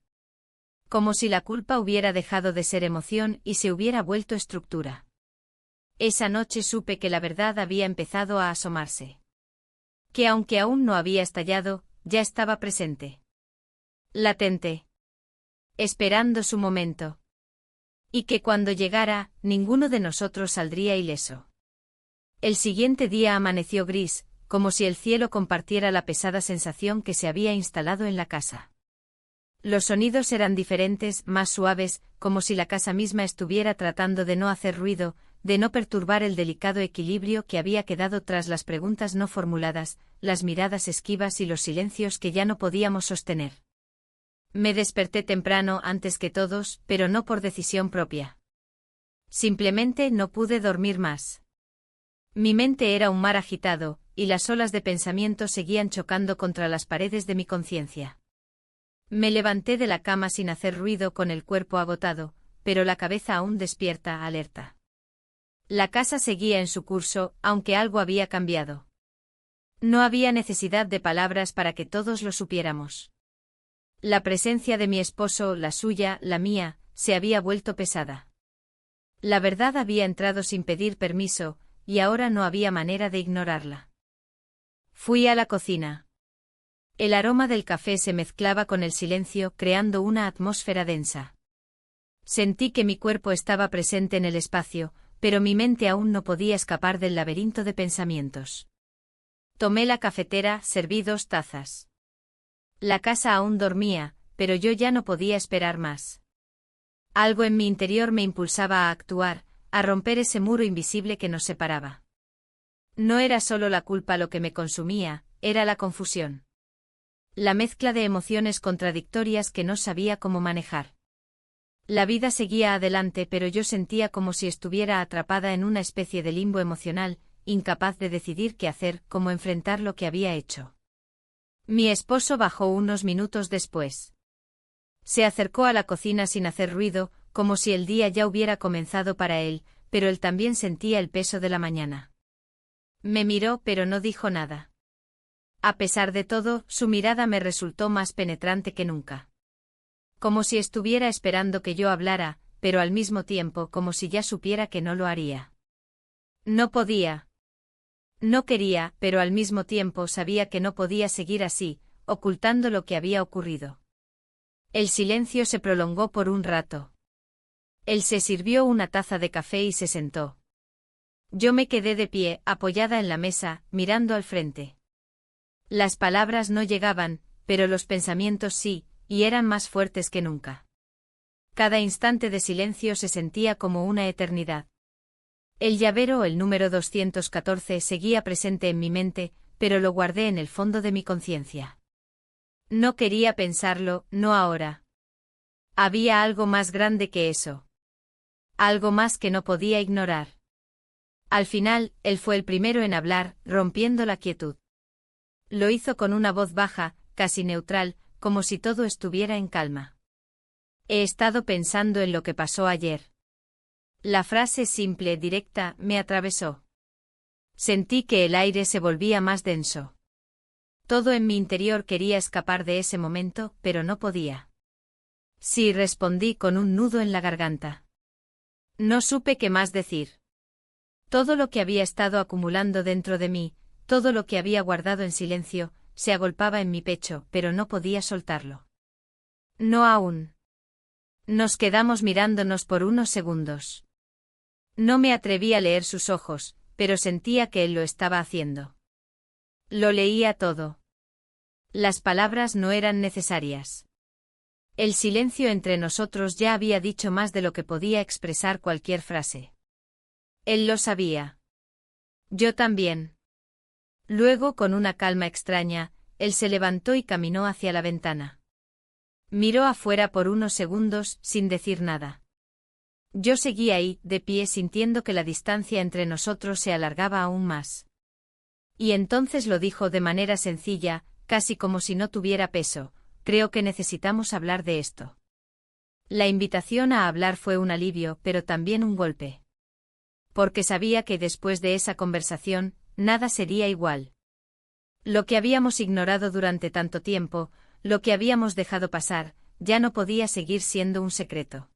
Como si la culpa hubiera dejado de ser emoción y se hubiera vuelto estructura. Esa noche supe que la verdad había empezado a asomarse. Que aunque aún no había estallado, ya estaba presente. Latente. Esperando su momento. Y que cuando llegara, ninguno de nosotros saldría ileso. El siguiente día amaneció gris, como si el cielo compartiera la pesada sensación que se había instalado en la casa. Los sonidos eran diferentes, más suaves, como si la casa misma estuviera tratando de no hacer ruido, de no perturbar el delicado equilibrio que había quedado tras las preguntas no formuladas, las miradas esquivas y los silencios que ya no podíamos sostener. Me desperté temprano antes que todos, pero no por decisión propia. Simplemente no pude dormir más. Mi mente era un mar agitado, y las olas de pensamiento seguían chocando contra las paredes de mi conciencia. Me levanté de la cama sin hacer ruido, con el cuerpo agotado, pero la cabeza aún despierta, alerta. La casa seguía en su curso, aunque algo había cambiado. No había necesidad de palabras para que todos lo supiéramos. La presencia de mi esposo, la suya, la mía, se había vuelto pesada. La verdad había entrado sin pedir permiso, y ahora no había manera de ignorarla. Fui a la cocina. El aroma del café se mezclaba con el silencio, creando una atmósfera densa. Sentí que mi cuerpo estaba presente en el espacio, pero mi mente aún no podía escapar del laberinto de pensamientos. Tomé la cafetera, serví 2 tazas. La casa aún dormía, pero yo ya no podía esperar más. Algo en mi interior me impulsaba a actuar, a romper ese muro invisible que nos separaba. No era solo la culpa lo que me consumía, era la confusión. La mezcla de emociones contradictorias que no sabía cómo manejar. La vida seguía adelante, pero yo sentía como si estuviera atrapada en una especie de limbo emocional, incapaz de decidir qué hacer, cómo enfrentar lo que había hecho. Mi esposo bajó unos minutos después. Se acercó a la cocina sin hacer ruido, como si el día ya hubiera comenzado para él, pero él también sentía el peso de la mañana. Me miró, pero no dijo nada. A pesar de todo, su mirada me resultó más penetrante que nunca. Como si estuviera esperando que yo hablara, pero al mismo tiempo como si ya supiera que no lo haría. No podía. No quería, pero al mismo tiempo sabía que no podía seguir así, ocultando lo que había ocurrido. El silencio se prolongó por un rato. Él se sirvió una taza de café y se sentó. Yo me quedé de pie, apoyada en la mesa, mirando al frente. Las palabras no llegaban, pero los pensamientos sí, y eran más fuertes que nunca. Cada instante de silencio se sentía como una eternidad. El llavero, el número 214, seguía presente en mi mente, pero lo guardé en el fondo de mi conciencia. No quería pensarlo, no ahora. Había algo más grande que eso. Algo más que no podía ignorar. Al final, él fue el primero en hablar, rompiendo la quietud. Lo hizo con una voz baja, casi neutral, como si todo estuviera en calma. He estado pensando en lo que pasó ayer. La frase simple, directa, me atravesó. Sentí que el aire se volvía más denso. Todo en mi interior quería escapar de ese momento, pero no podía. Sí, respondí con un nudo en la garganta. No supe qué más decir. Todo lo que había estado acumulando dentro de mí, todo lo que había guardado en silencio, se agolpaba en mi pecho, pero no podía soltarlo. No aún. Nos quedamos mirándonos por unos segundos. No me atreví a leer sus ojos, pero sentía que él lo estaba haciendo. Lo leía todo. Las palabras no eran necesarias. El silencio entre nosotros ya había dicho más de lo que podía expresar cualquier frase. Él lo sabía. Yo también. Luego, con una calma extraña, él se levantó y caminó hacia la ventana. Miró afuera por unos segundos, sin decir nada. Yo seguí ahí, de pie, sintiendo que la distancia entre nosotros se alargaba aún más. Y entonces lo dijo de manera sencilla, casi como si no tuviera peso: creo que necesitamos hablar de esto. La invitación a hablar fue un alivio, pero también un golpe. Porque sabía que después de esa conversación, nada sería igual. Lo que habíamos ignorado durante tanto tiempo, lo que habíamos dejado pasar, ya no podía seguir siendo un secreto.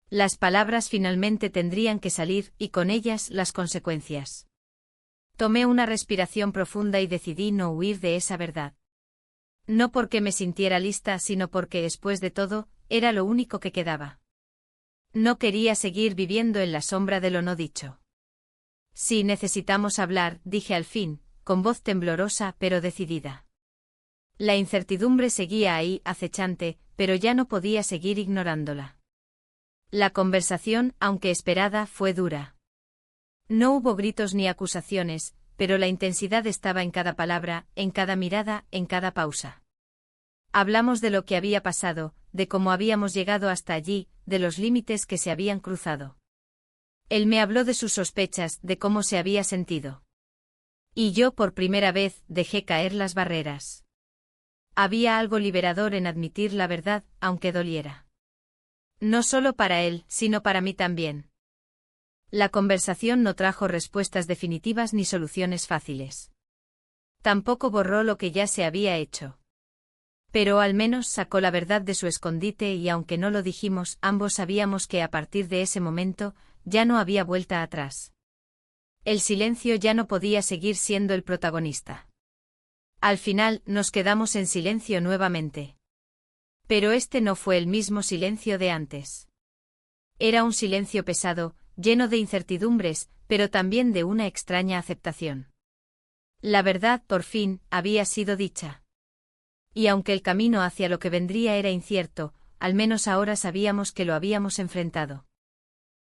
Las palabras finalmente tendrían que salir y con ellas las consecuencias. Tomé una respiración profunda y decidí no huir de esa verdad. No porque me sintiera lista, sino porque después de todo, era lo único que quedaba. No quería seguir viviendo en la sombra de lo no dicho. Sí, necesitamos hablar, dije al fin, con voz temblorosa pero decidida. La incertidumbre seguía ahí, acechante, pero ya no podía seguir ignorándola. La conversación, aunque esperada, fue dura. No hubo gritos ni acusaciones, pero la intensidad estaba en cada palabra, en cada mirada, en cada pausa. Hablamos de lo que había pasado, de cómo habíamos llegado hasta allí, de los límites que se habían cruzado. Él me habló de sus sospechas, de cómo se había sentido. Y yo por primera vez dejé caer las barreras. Había algo liberador en admitir la verdad, aunque doliera. No solo para él, sino para mí también. La conversación no trajo respuestas definitivas ni soluciones fáciles. Tampoco borró lo que ya se había hecho. Pero al menos sacó la verdad de su escondite y aunque no lo dijimos, ambos sabíamos que a partir de ese momento, ya no había vuelta atrás. El silencio ya no podía seguir siendo el protagonista. Al final, nos quedamos en silencio nuevamente. Pero este no fue el mismo silencio de antes. Era un silencio pesado, lleno de incertidumbres, pero también de una extraña aceptación. La verdad, por fin, había sido dicha. Y aunque el camino hacia lo que vendría era incierto, al menos ahora sabíamos que lo habíamos enfrentado.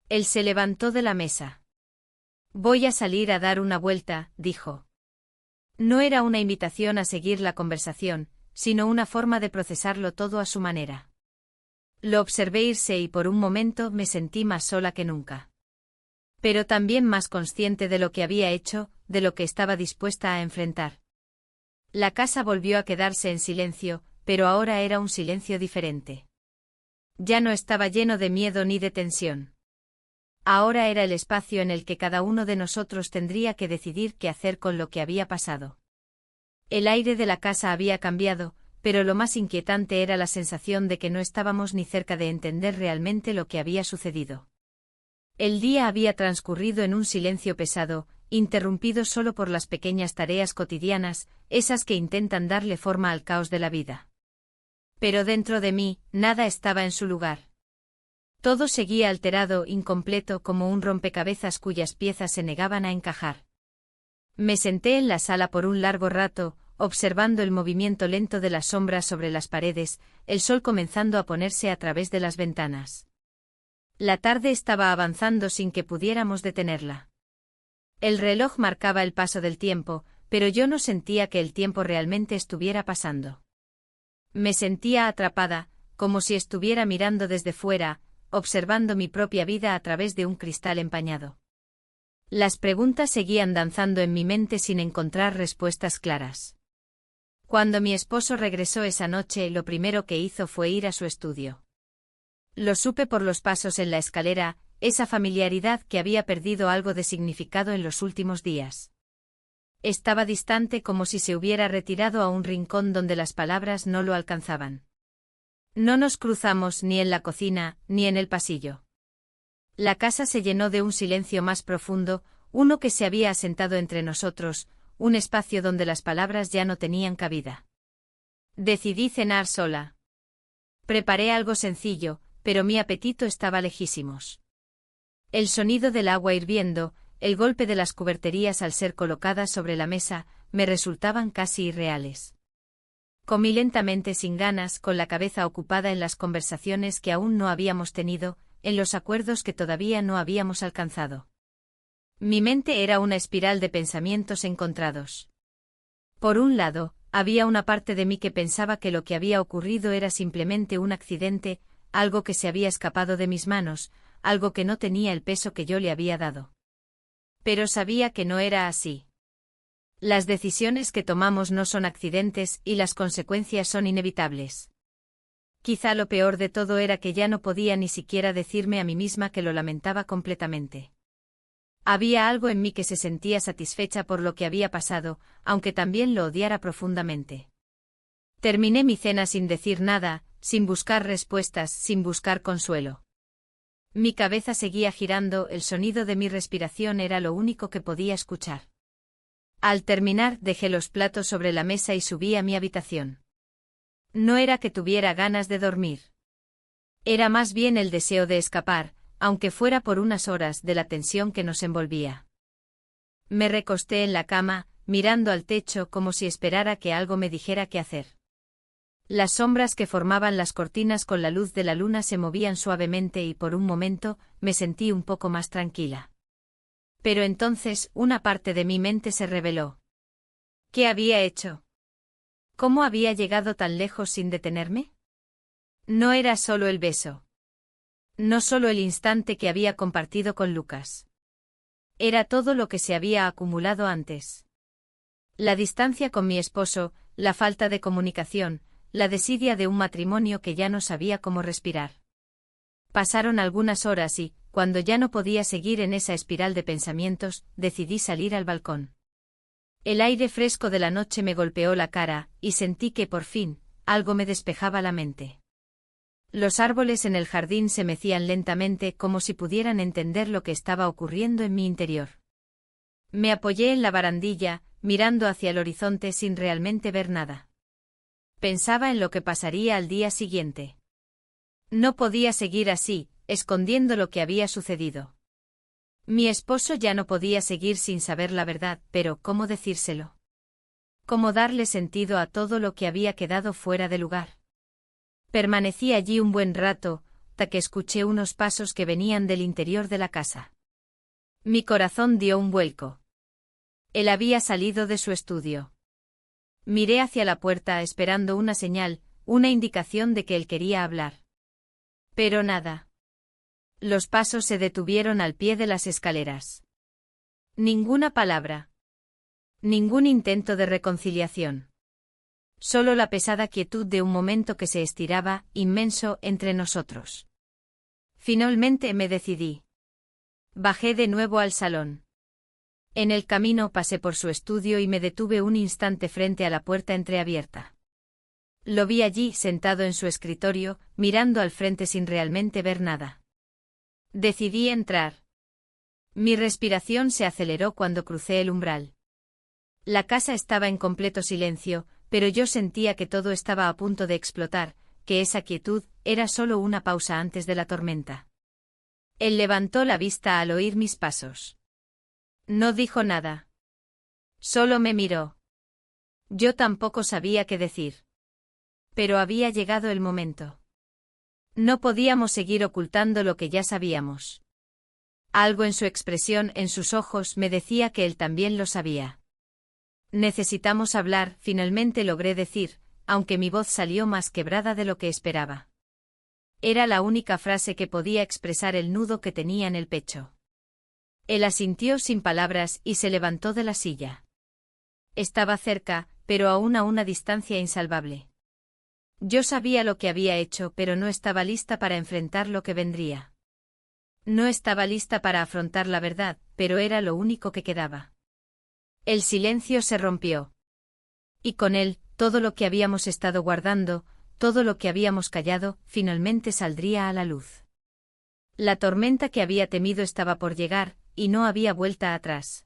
Él se levantó de la mesa. Voy a salir a dar una vuelta, dijo. No era una invitación a seguir la conversación, sino una forma de procesarlo todo a su manera. Lo observé irse y por un momento me sentí más sola que nunca. Pero también más consciente de lo que había hecho, de lo que estaba dispuesta a enfrentar. La casa volvió a quedarse en silencio, pero ahora era un silencio diferente. Ya no estaba lleno de miedo ni de tensión. Ahora era el espacio en el que cada uno de nosotros tendría que decidir qué hacer con lo que había pasado. El aire de la casa había cambiado, pero lo más inquietante era la sensación de que no estábamos ni cerca de entender realmente lo que había sucedido. El día había transcurrido en un silencio pesado, interrumpido solo por las pequeñas tareas cotidianas, esas que intentan darle forma al caos de la vida. Pero dentro de mí, nada estaba en su lugar. Todo seguía alterado, incompleto, como un rompecabezas cuyas piezas se negaban a encajar. Me senté en la sala por un largo rato, observando el movimiento lento de las sombras sobre las paredes, el sol comenzando a ponerse a través de las ventanas. La tarde estaba avanzando sin que pudiéramos detenerla. El reloj marcaba el paso del tiempo, pero yo no sentía que el tiempo realmente estuviera pasando. Me sentía atrapada, como si estuviera mirando desde fuera, observando mi propia vida a través de un cristal empañado. Las preguntas seguían danzando en mi mente sin encontrar respuestas claras. Cuando mi esposo regresó esa noche, lo primero que hizo fue ir a su estudio. Lo supe por los pasos en la escalera, esa familiaridad que había perdido algo de significado en los últimos días. Estaba distante, como si se hubiera retirado a un rincón donde las palabras no lo alcanzaban. No nos cruzamos ni en la cocina, ni en el pasillo. La casa se llenó de un silencio más profundo, uno que se había asentado entre nosotros, un espacio donde las palabras ya no tenían cabida. Decidí cenar sola. Preparé algo sencillo, pero mi apetito estaba lejísimos. El sonido del agua hirviendo, el golpe de las cuberterías al ser colocadas sobre la mesa, me resultaban casi irreales. Comí lentamente sin ganas, con la cabeza ocupada en las conversaciones que aún no habíamos tenido, en los acuerdos que todavía no habíamos alcanzado. Mi mente era una espiral de pensamientos encontrados. Por un lado, había una parte de mí que pensaba que lo que había ocurrido era simplemente un accidente, algo que se había escapado de mis manos, algo que no tenía el peso que yo le había dado. Pero sabía que no era así. Las decisiones que tomamos no son accidentes y las consecuencias son inevitables. Quizá lo peor de todo era que ya no podía ni siquiera decirme a mí misma que lo lamentaba completamente. Había algo en mí que se sentía satisfecha por lo que había pasado, aunque también lo odiara profundamente. Terminé mi cena sin decir nada, sin buscar respuestas, sin buscar consuelo. Mi cabeza seguía girando, el sonido de mi respiración era lo único que podía escuchar. Al terminar, dejé los platos sobre la mesa y subí a mi habitación. No era que tuviera ganas de dormir. Era más bien el deseo de escapar, aunque fuera por unas horas, de la tensión que nos envolvía. Me recosté en la cama, mirando al techo como si esperara que algo me dijera qué hacer. Las sombras que formaban las cortinas con la luz de la luna se movían suavemente y por un momento me sentí un poco más tranquila. Pero entonces una parte de mi mente se rebeló. ¿Qué había hecho? ¿Cómo había llegado tan lejos sin detenerme? No era solo el beso. No solo el instante que había compartido con Lucas. Era todo lo que se había acumulado antes. La distancia con mi esposo, la falta de comunicación, la desidia de un matrimonio que ya no sabía cómo respirar. Pasaron algunas horas y, cuando ya no podía seguir en esa espiral de pensamientos, decidí salir al balcón. El aire fresco de la noche me golpeó la cara, y sentí que por fin, algo me despejaba la mente. Los árboles en el jardín se mecían lentamente como si pudieran entender lo que estaba ocurriendo en mi interior. Me apoyé en la barandilla, mirando hacia el horizonte sin realmente ver nada. Pensaba en lo que pasaría al día siguiente. No podía seguir así, escondiendo lo que había sucedido. Mi esposo ya no podía seguir sin saber la verdad, pero ¿cómo decírselo? ¿Cómo darle sentido a todo lo que había quedado fuera de lugar? Permanecí allí un buen rato, hasta que escuché unos pasos que venían del interior de la casa. Mi corazón dio un vuelco. Él había salido de su estudio. Miré hacia la puerta esperando una señal, una indicación de que él quería hablar. Pero nada. Los pasos se detuvieron al pie de las escaleras. Ninguna palabra. Ningún intento de reconciliación. Solo la pesada quietud de un momento que se estiraba, inmenso, entre nosotros. Finalmente me decidí. Bajé de nuevo al salón. En el camino pasé por su estudio y me detuve un instante frente a la puerta entreabierta. Lo vi allí, sentado en su escritorio, mirando al frente sin realmente ver nada. Decidí entrar. Mi respiración se aceleró cuando crucé el umbral. La casa estaba en completo silencio, pero yo sentía que todo estaba a punto de explotar, que esa quietud era solo una pausa antes de la tormenta. Él levantó la vista al oír mis pasos. No dijo nada. Solo me miró. Yo tampoco sabía qué decir. Pero había llegado el momento. No podíamos seguir ocultando lo que ya sabíamos. Algo en su expresión, en sus ojos, me decía que él también lo sabía. Necesitamos hablar, finalmente logré decir, aunque mi voz salió más quebrada de lo que esperaba. Era la única frase que podía expresar el nudo que tenía en el pecho. Él asintió sin palabras y se levantó de la silla. Estaba cerca, pero aún a una distancia insalvable. Yo sabía lo que había hecho, pero no estaba lista para enfrentar lo que vendría. No estaba lista para afrontar la verdad, pero era lo único que quedaba. El silencio se rompió. Y con él, todo lo que habíamos estado guardando, todo lo que habíamos callado, finalmente saldría a la luz. La tormenta que había temido estaba por llegar, y no había vuelta atrás.